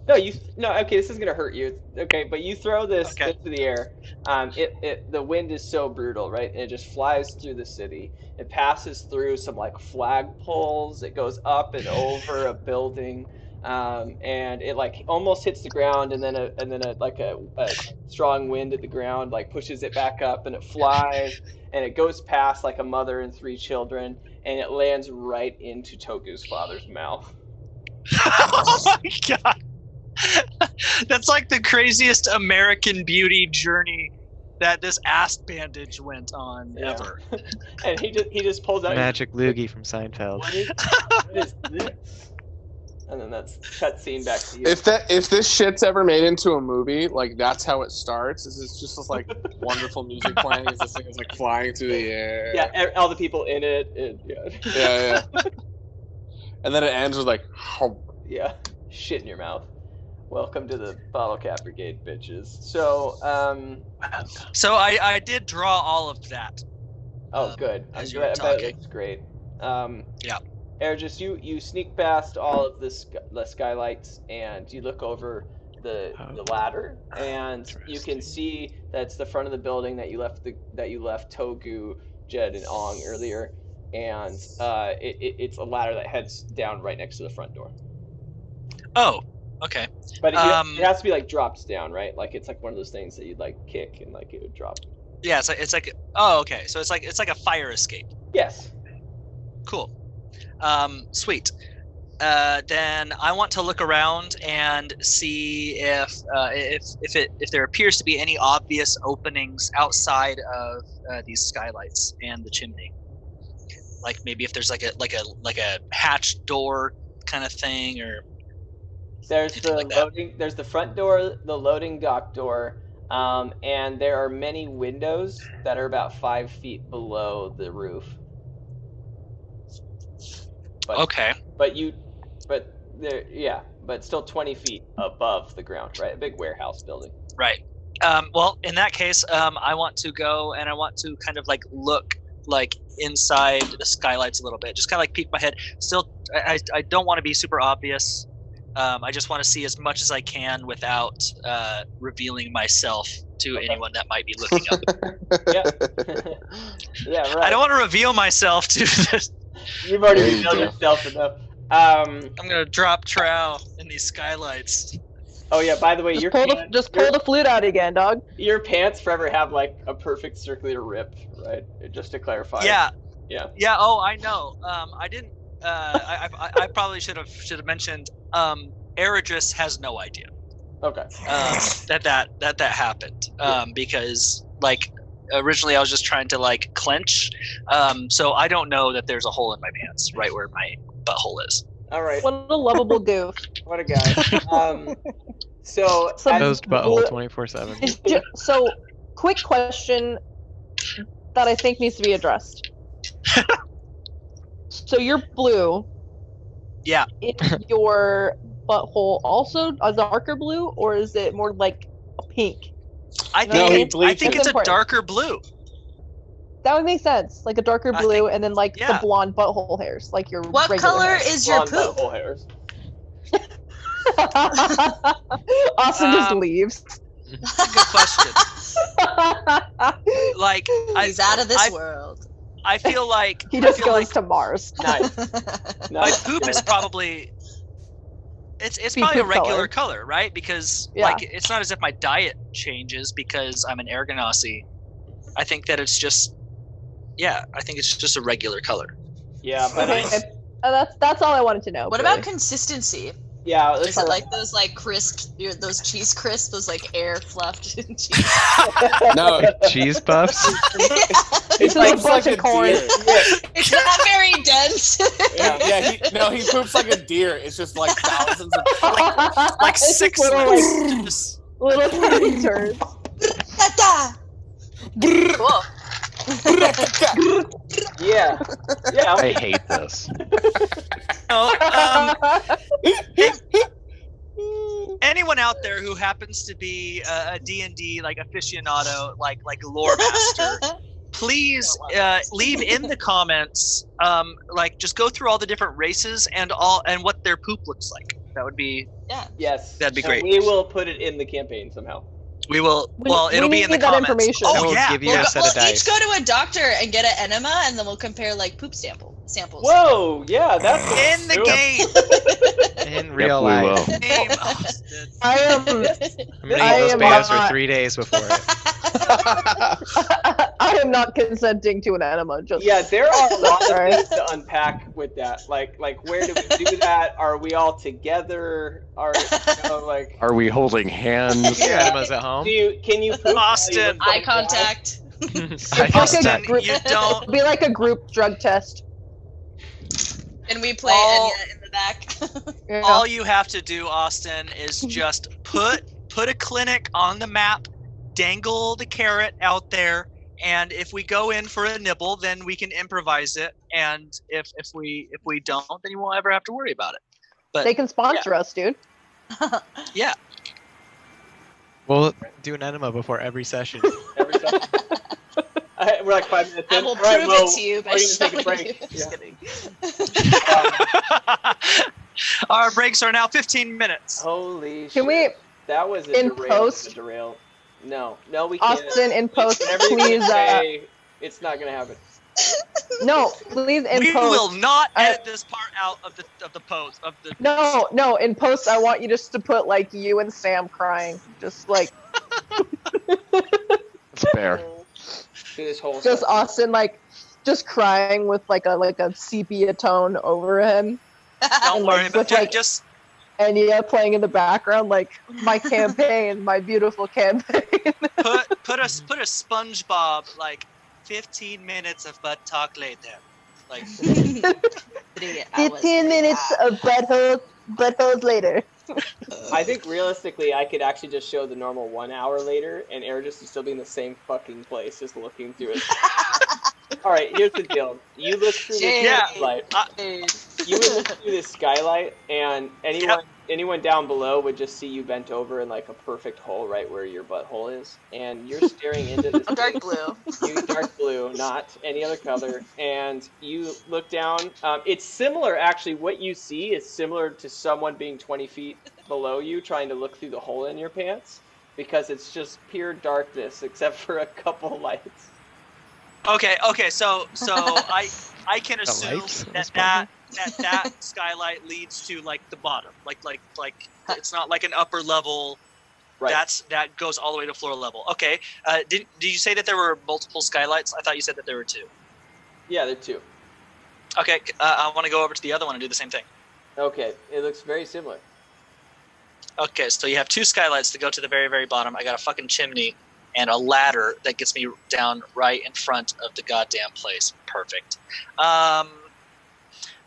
No. Okay. This isn't gonna hurt you. Okay. But you throw this into the air. The wind is so brutal, right? And it just flies through the city. It passes through some like flagpoles. It goes up and over a building. and it like almost hits the ground, and then a strong wind at the ground like pushes it back up, and it flies, and it goes past like a mother and 3 children, and it lands right into Toku's father's mouth. Oh my god! That's like the craziest American Beauty journey that this ass bandage went on ever. And he just pulls out Magic loogie from Seinfeld. What is this? And then that's cutscene back to you. If this shit's ever made into a movie, like that's how it starts. Is it's just this like wonderful music playing as this thing is like flying through the air. Yeah, all the people in it. And, Yeah. And then it ends with like, yeah, shit in your mouth. Welcome to the Bottlecap Brigade, bitches. So, So I did draw all of that. Oh, good. As I you were bet talking. it looks great. Yeah. Ergis, you sneak past all of the skylights, and you look over the ladder, and you can see that's the front of the building that you left Togu, Jed, and Ong earlier, and it's a ladder that heads down right next to the front door. Oh, okay. But it has to be like dropped down, right? Like it's like one of those things that you'd like kick and like it would drop. Yeah, it's like oh, okay. So it's like a fire escape. Yes. Cool. Sweet. Then I want to look around and see if there appears to be any obvious openings outside of these skylights and the chimney. Like maybe if there's like a hatch door kind of thing, or there's the like loading. There's the front door, the loading dock door, and there are many windows that are about 5 feet below the roof. But, okay. But still 20 feet above the ground, right? A big warehouse building. Right. Well, in that case, I want to go and I want to kind of like look like inside the skylights a little bit, just kind of like peek my head. Still, I don't want to be super obvious. I just want to see as much as I can without revealing myself to anyone that might be looking up. Yeah, right. I don't want to reveal myself to this. You've already revealed yourself enough. I'm gonna drop trowel in these skylights. Oh yeah, by the way, just pull the flute out again, dog. Your pants forever have like a perfect circular rip, right? Just to clarify. Yeah. Yeah. Yeah. Oh, I know. I didn't. I probably should have mentioned. Eridris has no idea. Okay. That happened. Because like originally I was just trying to like clench. So I don't know that there's a hole in my pants right where my butthole is. All right. What a lovable goof. What a guy. So closed butthole 24/7. So, quick question that I think needs to be addressed. So you're blue. Yeah. Is your butthole also a darker blue, or is it more like a pink? I think it's a darker blue. That would make sense, like a darker blue, and then like the blonde butthole hairs, like your. What color is your poop? Butthole hairs. Austin just leaves. That's a good question. Like he's out of this world. I feel like he just goes to Mars. Nice. My poop is probably. It's probably a regular color, right? Because like it's not as if my diet changes because I'm an Ergonasi. I think that it's just, I think it's just a regular color. Yeah, but that's all I wanted to know. What about consistency? Yeah, is it like those like crisp, those cheese crisps, those like air fluffed cheese? No, cheese puffs. It's like a bunch of corn. It's not very dense. He poops like a deer. It's just like thousands of like 6 little tiny turds. Cool. Yeah. I hate this. Anyone out there who happens to be a D&D like aficionado, like lore master, please leave in the comments, like just go through all the different races and what their poop looks like. That would be yes. That'd be great. We will put it in the campaign somehow. We will. Well, we it'll be in the need that comments. information. Oh I will yeah. give you a set of We'll each dice. go to a doctor and get an enema, and then we'll compare like poop samples. Whoa, yeah, that's In the game. In real we life. will. Game, Austin. I am. I'm gonna eat I those am potatoes for not- 3 days before it. I am not consenting to an enema. Just Yeah, there are a lot of Sorry. things to unpack with that. Like where do we do that? Are we all together? Are like? Are we holding hands? Your enemas at home. Can you poop? Austin. Eye contact. Austin, group- you don't. It'll be like a group drug test. And we play All- Enya in the back. Yeah. All you have to do, Austin, is just put a clinic on the map, dangle the carrot out there, and if we go in for a nibble, then we can improvise it. And if we don't, then you won't ever have to worry about it. But They can sponsor us, dude. yeah, We'll do an enema before every session. Every time. We're like 5 minutes in. I will All right, prove well, it to you by we're gonna take a showing break. you. Yeah. Just kidding. our breaks are now 15 minutes. Holy shit. Can we, That was a in derail. post- A derail. No, we can't. Austin, in post, Whatever you please, say, it's not gonna happen. no, please, in We post. will not I- edit this part out of the post of the. No, in post, I want you just to put like you and Sam crying, just like That's fair. Through this whole. just session. Austin like just crying with like a sepia tone over him, Don't and, worry like, about with, like, just. and yeah, playing in the background like my campaign, my beautiful campaign. put a SpongeBob like 15 minutes of butt talk later, like 3 hours 15 minutes later. of buttholes later. I think realistically, I could actually just show the normal 1 hour later, and Air just would still be in the same fucking place, just looking through it. All right, here's the deal. You look through this Yeah. skylight. You would look through this skylight, and anyone down below would just see you bent over in like a perfect hole right where your butthole is, and you're staring into this. I'm dark thing. blue. You dark blue, not any other color, and you look down. It's similar, actually. What you see is similar to someone being 20 feet below you, trying to look through the hole in your pants, because it's just pure darkness except for a couple lights. okay, so I can assume lights? that skylight leads to like the bottom, like it's not like an upper level. Right. That goes all the way to floor level. Okay. Did you say that there were multiple skylights? I thought you said that there were 2. Yeah, there are 2. Okay. I want to go over to the other one and do the same thing. Okay, it looks very similar. Okay, so you have 2 skylights that go to the very, very bottom. I got a fucking chimney and a ladder that gets me down right in front of the goddamn place. Perfect.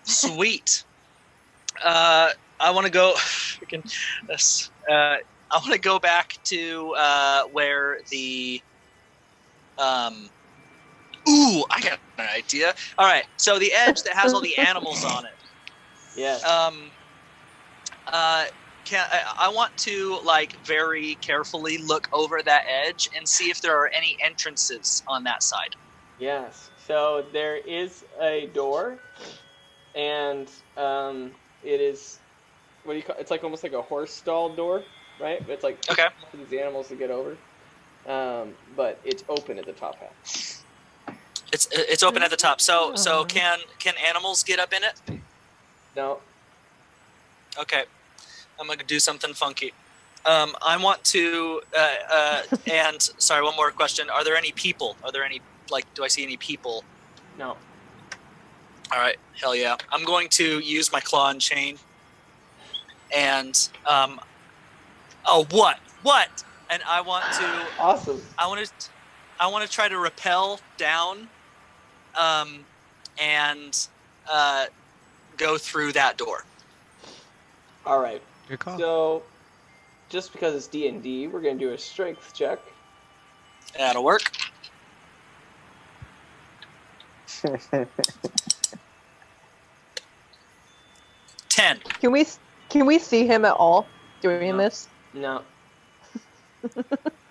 Sweet. I want to go. Freaking. I want to go back to where the. Ooh, I got an idea. All right, so the edge that has all the animals on it. Yes. I want to like very carefully look over that edge and see if there are any entrances on that side. Yes. So there is a door, and it is what do you call? It's like almost like a horse stall door, right? But it's like Okay. for these animals to get over. But it's open at the top half. It's open at the top. So can animals get up in it? No. Okay. I'm gonna do something funky. I want to and sorry, one more question. Are there any people? Are there any do I see any people? No. All right, hell yeah. I'm going to use my claw and chain. And what? And I want to Awesome. I want to try to rappel down and go through that door. All right. Good call. So just because it's D&D, we're gonna do a strength check. That'll work. 10. Can we see him at all doing No. this? No.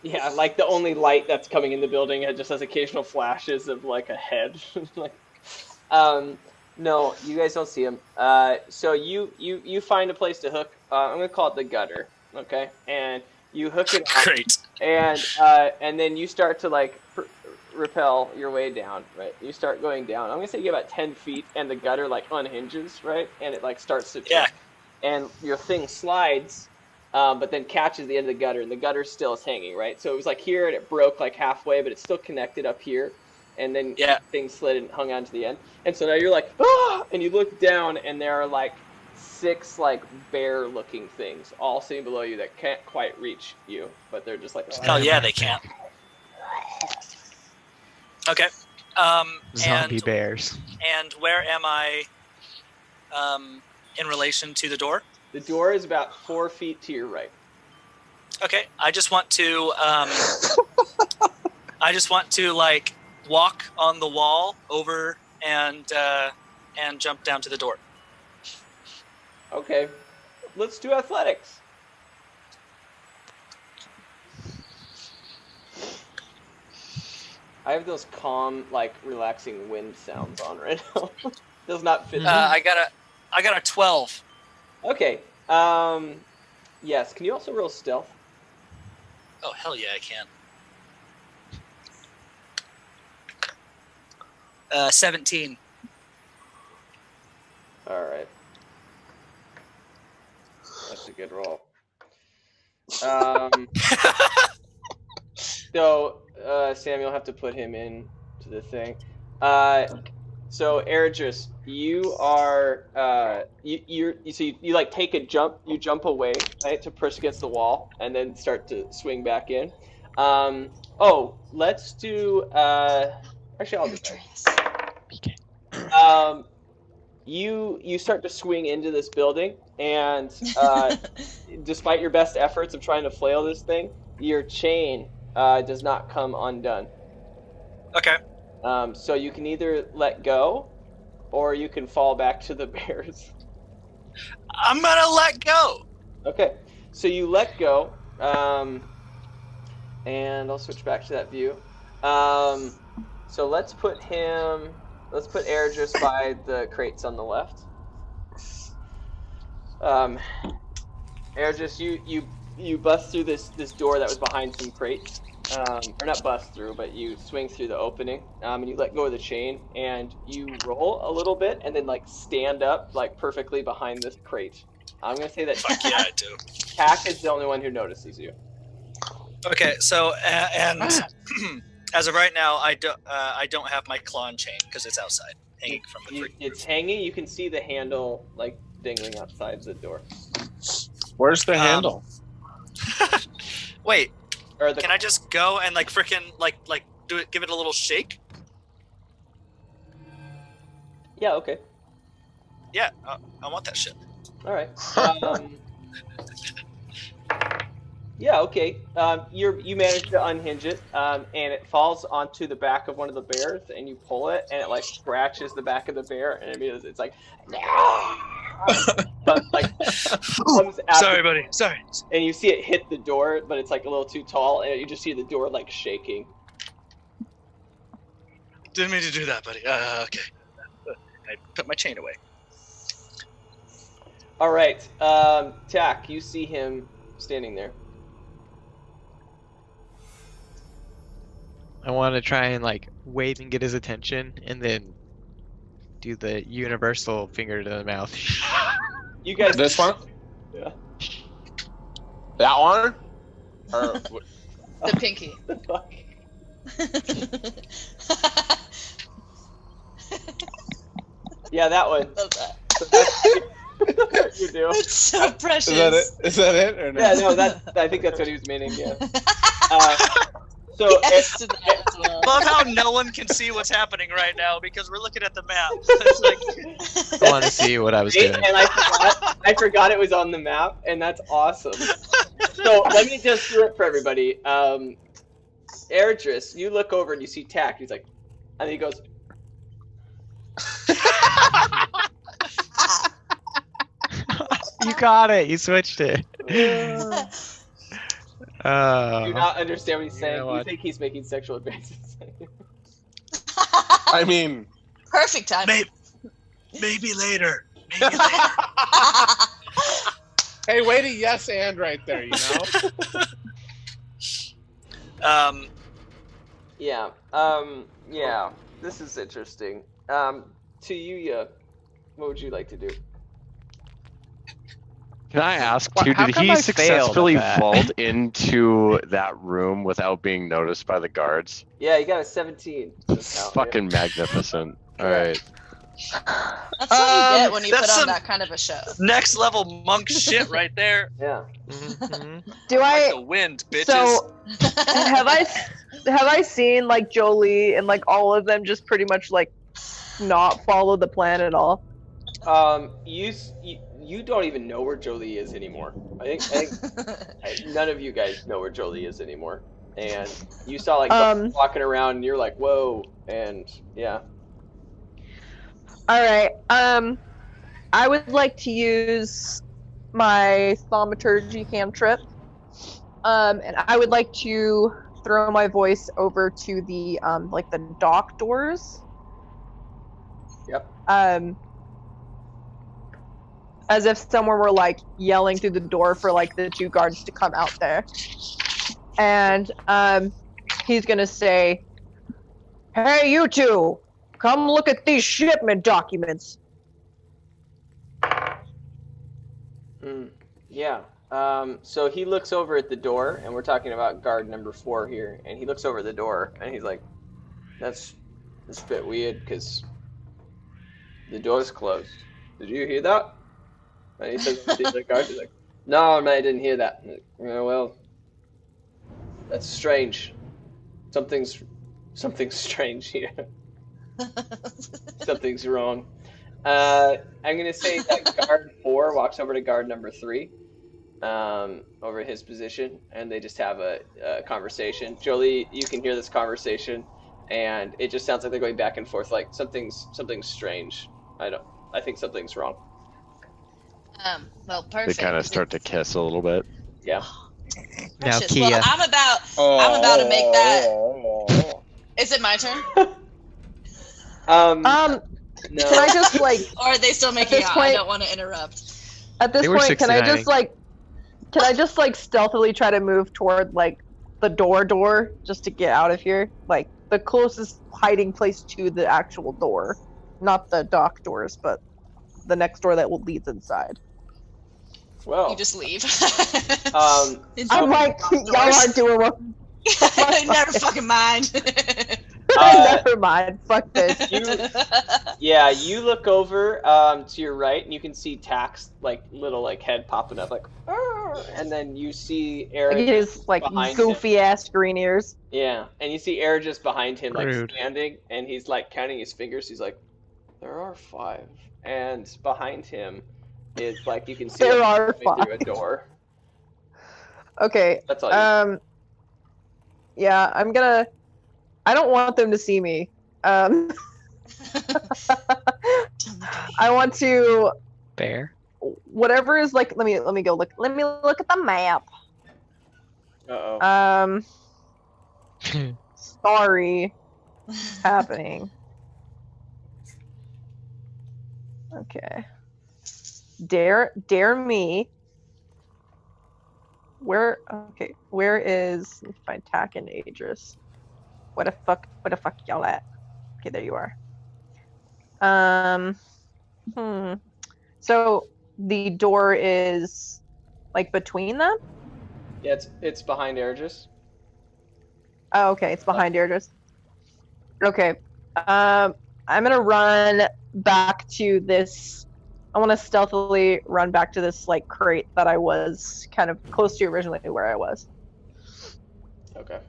Yeah, like the only light that's coming in the building, it just has occasional flashes of like a head. Like, no, you guys don't see him. So you find a place to hook. I'm gonna call it the gutter, okay? And You hook it up, Great. and then you start to like rappel your way down, right? You start going down. I'm gonna say you get about 10 feet, and the gutter like unhinges, right? And it like starts to Yeah. and your thing slides, but then catches the end of the gutter, and the gutter still is hanging, right? So it was like here, and it broke like halfway, but it's still connected up here, and then things slid and hung on to the end. And so now you're like, ah! And you look down, and there are like 6 like bear-looking things all sitting below you that can't quite reach you, but they're just like, hell yeah, they can't. Okay. Zombie bears. And where am I in relation to the door? The door is about 4 feet to your right. Okay. I just want to like walk on the wall over and jump down to the door. Okay. Let's do athletics. I have those calm, like, relaxing wind sounds on right now. Does not fit. I got a 12. Okay. Yes. Can you also roll stealth? Oh hell yeah, I can. 17. All right. That's a good roll. So Sam, you'll have to put him in to the thing. So Eridris, you are you like take a jump, you jump away, right, to push against the wall, and then start to swing back in. Let's do actually I'll do that. You start to swing into this building, and despite your best efforts of trying to flail this thing, your chain does not come undone. Okay. So you can either let go, or you can fall back to the bears. I'm gonna let go. Okay, so you let go, and I'll switch back to that view. So let's put Eridris by the crates on the left. Eridris, you bust through this door that was behind some crates. Or not bust through, but you swing through the opening, and you let go of the chain, and you roll a little bit, and then like stand up like perfectly behind this crate. I'm gonna say that. Fuck yeah, I do. Tack is the only one who notices you. Okay, so and as of right now, I don't have my claw and chain because it's outside, hanging from the tree. It's hanging. You can see the handle like dangling outside the door. Where's the handle? Wait. Can I just go and like frickin' like do it? Give it a little shake. Yeah. Okay. Yeah, I want that shit. All right. Yeah. Okay. You manage to unhinge it, and it falls onto the back of one of the bears, and you pull it, and it like scratches the back of the bear, and it's like. But like comes sorry, buddy. Sorry. And you see it hit the door, but it's like a little too tall, and you just see the door like shaking. Didn't mean to do that, buddy. Okay. I put my chain away. All right, Tack, you see him standing there. I want to try and like wait and get his attention, and then do the universal finger to the mouth. You guys. This one? Yeah. That one? Or the pinky. The fuck? Yeah, that one. Love that. You do. It's so precious. Is that it? Or no? Yeah, no, I think that's what he was meaning. Yeah. So yes to that as well. Love how no one can see what's happening right now because we're looking at the map. It's like... I want to see what I was doing. And I forgot it was on the map, and that's awesome. So let me just do it for everybody. Eridris, you look over and you see Tack. He's like, and he goes. You got it. You switched it. Do not understand what he's saying. You You think he's making sexual advances? I mean, perfect time. Maybe later. Maybe later. hey, way to yes and right there, you know? Yeah. Yeah. This is interesting. To you, what would you like to do? Can I ask Well, too? how Did come he I failed successfully at that? vault into that room without being noticed by the guards? Yeah, you got a 17. Just now. Fucking magnificent. All Yeah. right. That's what you get when you That's put on some- that kind of a show. Next level monk shit right there. Yeah. Mhm. Do Like I? the wind, bitches. So have I seen like Jolie and like all of them just pretty much like not follow the plan at all? You don't even know where Jolie is anymore. I think none of you guys know where Jolie is anymore. And you saw like walking around, and you're like, whoa, and yeah. All right. I would like to use my thaumaturgy cantrip. And I would like to throw my voice over to the like the dock doors. Yep. As if someone were like yelling through the door for like the two guards to come out there. And he's gonna say, "Hey, you two, come look at these shipment documents." Yeah. So he looks over at the door, and we're talking about guard number 4 here, and he looks over at the door, and he's like, that's a bit weird, because the door's closed. Did you hear that? And he says to the other guard, he's like, no, man, I didn't hear that. Like, oh, well, that's strange. Something's strange here. Something's wrong. I'm gonna say that guard 4 walks over to guard number 3, over his position, and they just have a conversation. Jolie, you can hear this conversation, and it just sounds like they're going back and forth, like something's strange. I think something's wrong. Well, perfect. They kind of start to kiss a little bit. Yeah. Now, Precious. Kia. Well, I'm about to make that. Is it my turn? No. Can I just like Or are they still making this out? point- I don't want to interrupt. at this They were point? Can I 69ing. just like stealthily try to move toward like the door just to get out of here? Like the closest hiding place to the actual door, not the dock doors, but the next door that will lead inside. Well, You just leave. I'm like, y'all aren't doing what. Never fucking mind. Never mind. Fuck this. you look over to your right, and you can see Tack's like little like head popping up, like, "Arr!" And then you see Eric. Like his like behind goofy ass green ears. Yeah, and you see Eric just behind him, like Rude. standing, and he's like counting his fingers. He's like, "There are 5," and behind him is like you can see There like, are going through a 5. door. Okay. That's all. You Yeah, I don't want them to see me. I want to Bear. whatever is like. Let me go look. Let me look at the map. Uh-oh. Sorry. Happening. Okay. Dare me. Where is, let's find Tack and Adris. Where the fuck y'all at? Okay, there you are. So the door is like between them? Yeah, it's behind Ergis. Oh, okay, it's behind Adris. Okay. I'm gonna run back to this. I want to stealthily run back to this like crate that I was kind of close to originally where I was. Okay.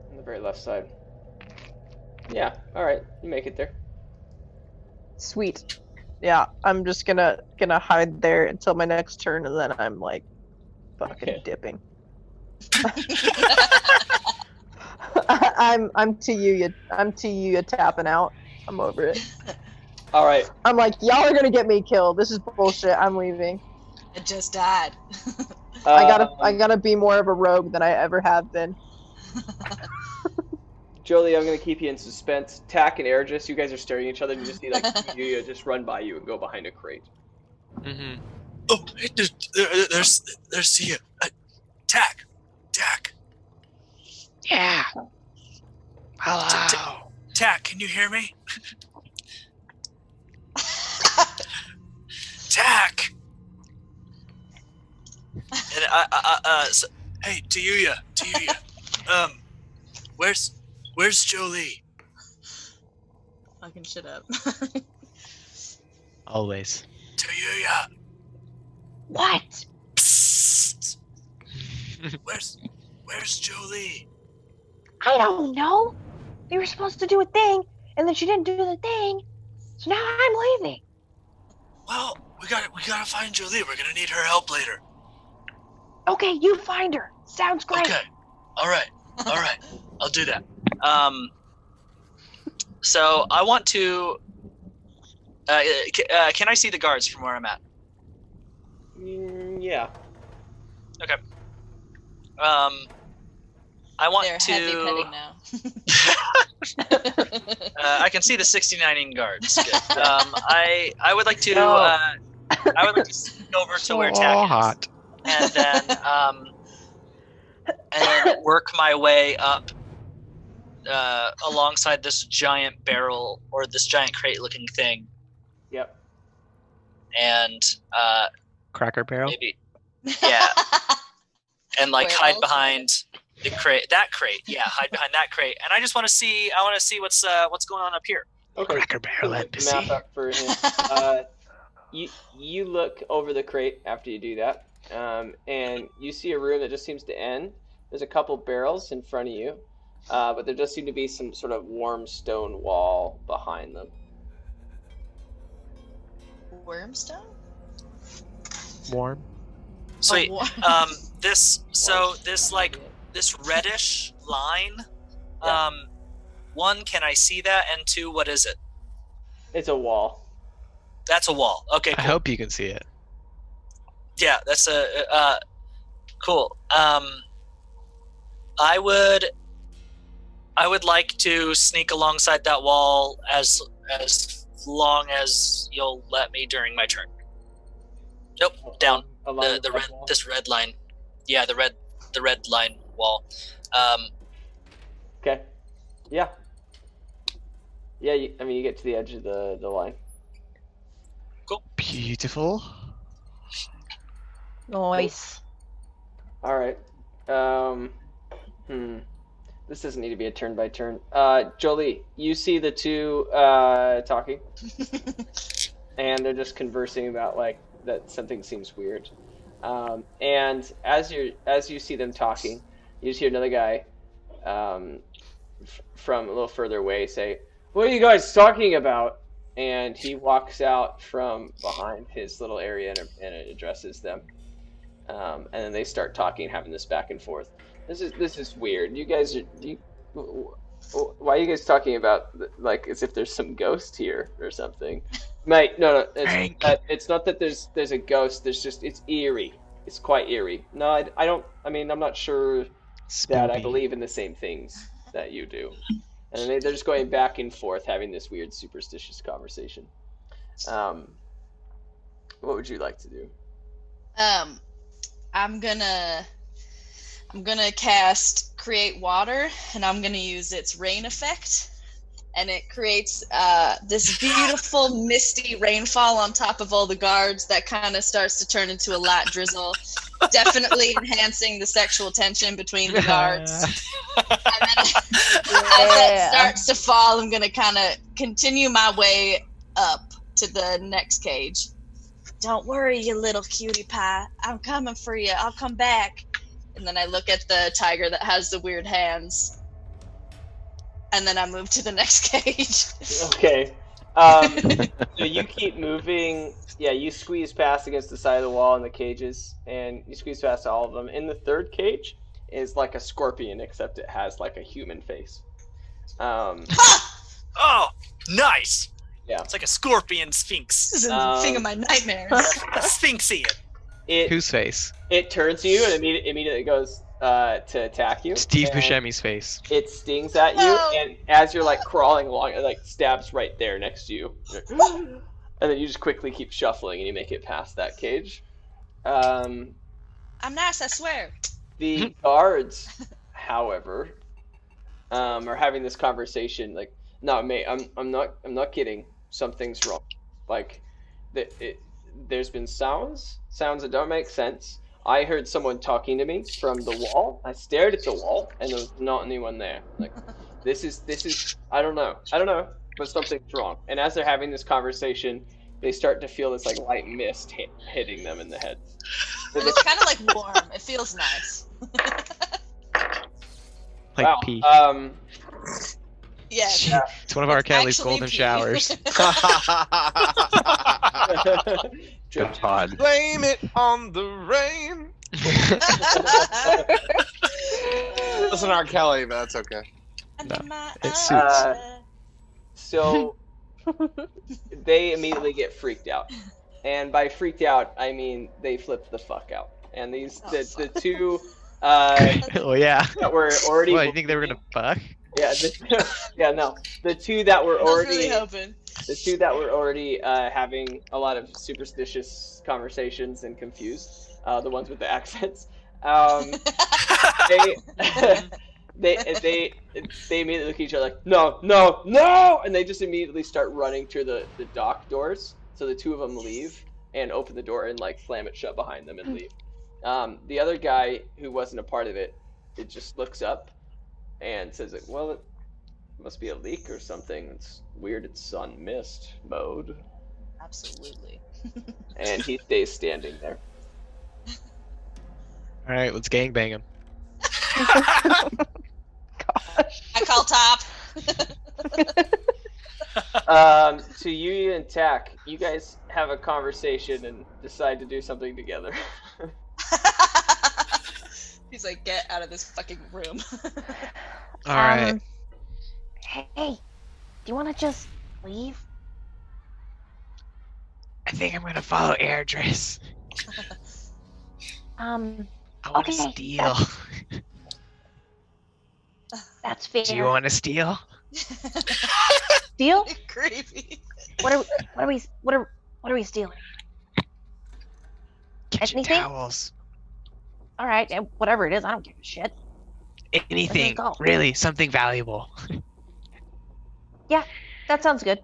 On the very left side. Yeah, alright. You make it there. Sweet. Yeah, I'm just gonna hide there until my next turn, and then I'm like fucking Okay. dipping. I'm to you tapping out. I'm over it. Alright. I'm like, y'all are gonna get me killed. This is bullshit. I'm leaving. I just died. I gotta be more of a rogue than I ever have been. Jolie, I'm gonna keep you in suspense. Tack and Ergis, you guys are staring at each other, and you just see like Yuya just run by you and go behind a crate. Mm-hmm. Oh, hey, there's Sia. Tack. Yeah. Hello. Tack, can you hear me? Tack. And so, hey, Tayuya, where's Jolie? Fucking shit up. Always. Tayuya. What? Psst. Where's Jolie? I don't know. We were supposed to do a thing, and then she didn't do the thing, so now I'm leaving. Well, we gotta find Jolie. We're gonna need her help later. Okay, you find her. Sounds great. Okay. All right. I'll do that. So I want to. Can I see the guards from where I'm at? Yeah. Okay. I want They're to. heavy petting now. I can see the 69 guards. Good. I would like to. No. I would like to sneak over to where Tack is, hot. and then work my way up alongside this giant barrel or this giant crate-looking thing, Yep. and Cracker Barrel. maybe, yeah, and like Where hide else? behind the crate. That crate, yeah, hide behind that crate. And I just want to see. I want to see what's going on up here. Okay. Cracker Barrel Look the NPC. map up for him. You look over the crate after you do that, and you see a room that just seems to end. There's a couple barrels in front of you, but there does seem to be some sort of warm stone wall behind them. Wormstone? Warm. Sweet. Oh, This reddish line. Yeah. One, can I see that? And two, what is it? It's a wall. That's a wall. Okay, I cool. hope you can see it. Yeah, that's a cool. I would like to sneak alongside that wall as long as you'll let me during my turn. Nope, down Along the red wall. this red line. Yeah, the red line wall. Okay. Yeah. Yeah. You get to the edge of the line. Beautiful. Nice. All right. This doesn't need to be a turn by turn. Jolie, you see the two talking, and they're just conversing about like that something seems weird. And as you see them talking, you just hear another guy from a little further away say, "What are you guys talking about?" And he walks out from behind his little area and addresses them. And then they start talking, having this back and forth. This is weird. You guys why are you guys talking about like as if there's some ghost here or something? Mate, no, it's not that there's a ghost. It's eerie. It's quite eerie. No, I'm not sure that I Spoopy. believe in the same things that you do. And they're just going back and forth, having this weird, superstitious conversation. What would you like to do? I'm gonna cast Create Water, and I'm gonna use its rain effect, and it creates this beautiful misty rainfall on top of all the guards that kind of starts to turn into a light drizzle, definitely enhancing the sexual tension between the guards. And then as that starts to fall, I'm gonna kind of continue my way up to the next cage. Don't worry, you little cutie pie. I'm coming for you. I'll come back. And then I look at the tiger that has the weird hands. And then I move to the next cage. Okay. So you keep moving. Yeah, you squeeze past against the side of the wall in the cages, and you squeeze past all of them. In the third cage is like a scorpion, except it has like a human face. Oh, nice. Yeah. It's like a scorpion sphinx. This is the thing of my nightmares. Sphinxian. Whose face? It turns to you and immediately goes to attack you. Steve and Buscemi's face. It stings at you, No. and as you're like crawling along, it like stabs right there next to you. And then you just quickly keep shuffling, and you make it past that cage. I'm nice, I swear. The guards, however, are having this conversation. Like, no, mate, I'm not kidding. Something's wrong. Like, there's been sounds that don't make sense. I heard someone talking to me from the wall. I stared at the wall, and there was not anyone there. Like, this is I don't know, but something's wrong. And as they're having this conversation, they start to feel this like light mist hitting them in the head. And it's kind of like warm. It feels nice. Like wow. pee. Yeah. It's one of R. Kelly's Actually golden pee. showers. Good pod. Blame it on the rain. Listen, R. Kelly, but that's okay. No, it suits. So they immediately get freaked out, and by freaked out I mean they flip the fuck out. And the two Oh yeah. that were already. What, you think they were gonna fuck? Yeah, the two that were I was already. really hoping. The two that were already having a lot of superstitious conversations and confused, the ones with the accents, they immediately look at each other like, no, and they just immediately start running to the dock doors. So the two of them leave and open the door and like slam it shut behind them and leave. The other guy who wasn't a part of it, it just looks up and says, like, well, it must be a leak or something. It's weird. It's on mist mode. Absolutely. And he stays standing there. All right, let's gangbang him. I call top. To you and Tack, you guys have a conversation and decide to do something together. He's like, get out of this fucking room. All right. Hey, do you want to just leave? I think I'm gonna follow Airdress. I want to Okay, steal. That's fair. Do you want to steal? Steal? Creepy. What are we stealing? Kitchen Anything? towels. All right, and whatever it is, I don't give a shit. Anything. go. Really, something valuable. Yeah, that sounds good.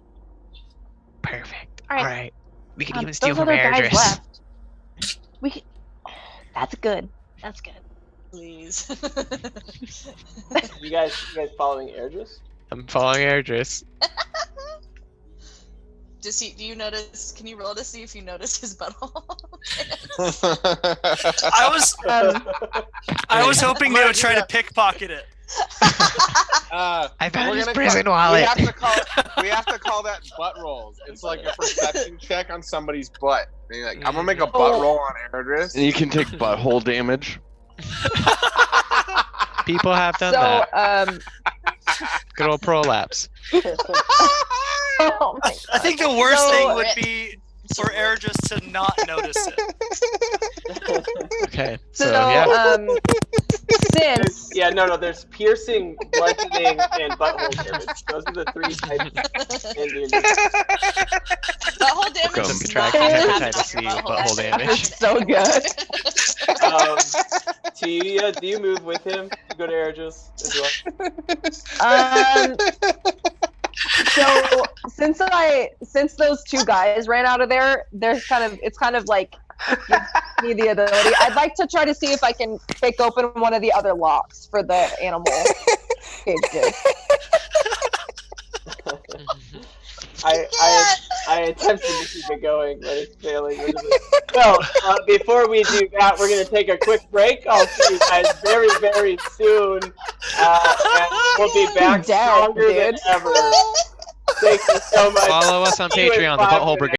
Perfect. All right. All right. We can even steal those from other guys Airdress. left. We can... oh, that's good. That's good. Please. You guys following Airdress? I'm following Airdress. Do you notice? Can you roll to see if you notice his butthole? I was hoping they would try to pickpocket it. I found we're his gonna prison call- wallet. We have to call that butt rolls. It's like a perception check on somebody's butt. And you're like, I'm gonna make a butt roll on Airdress. And you can take butthole damage. People have done So, that. Good old prolapse. Oh my I think the worst So, thing would be for Airdress to not notice it. Okay. So, So yeah. Since There's piercing, bludgeoning, and butthole damage. Those are the three types in the Butthole damage Welcome. is Contract not gonna hepatitis happen C on your with butthole butthole. damage. so good. Tia, do you move with him to go to Airdress as well? So since those two guys ran out of there, it's kind of like gives me the ability. I'd like to try to see if I can pick open one of the other locks for the animal cages. I attempted to keep it going, but it's failing. So, before we do that, we're going to take a quick break. I'll see you guys very, very soon. And we'll be back stronger than ever. Thank you so much. Follow us on See you in Patreon, the 5 Butthole minutes. Brigade.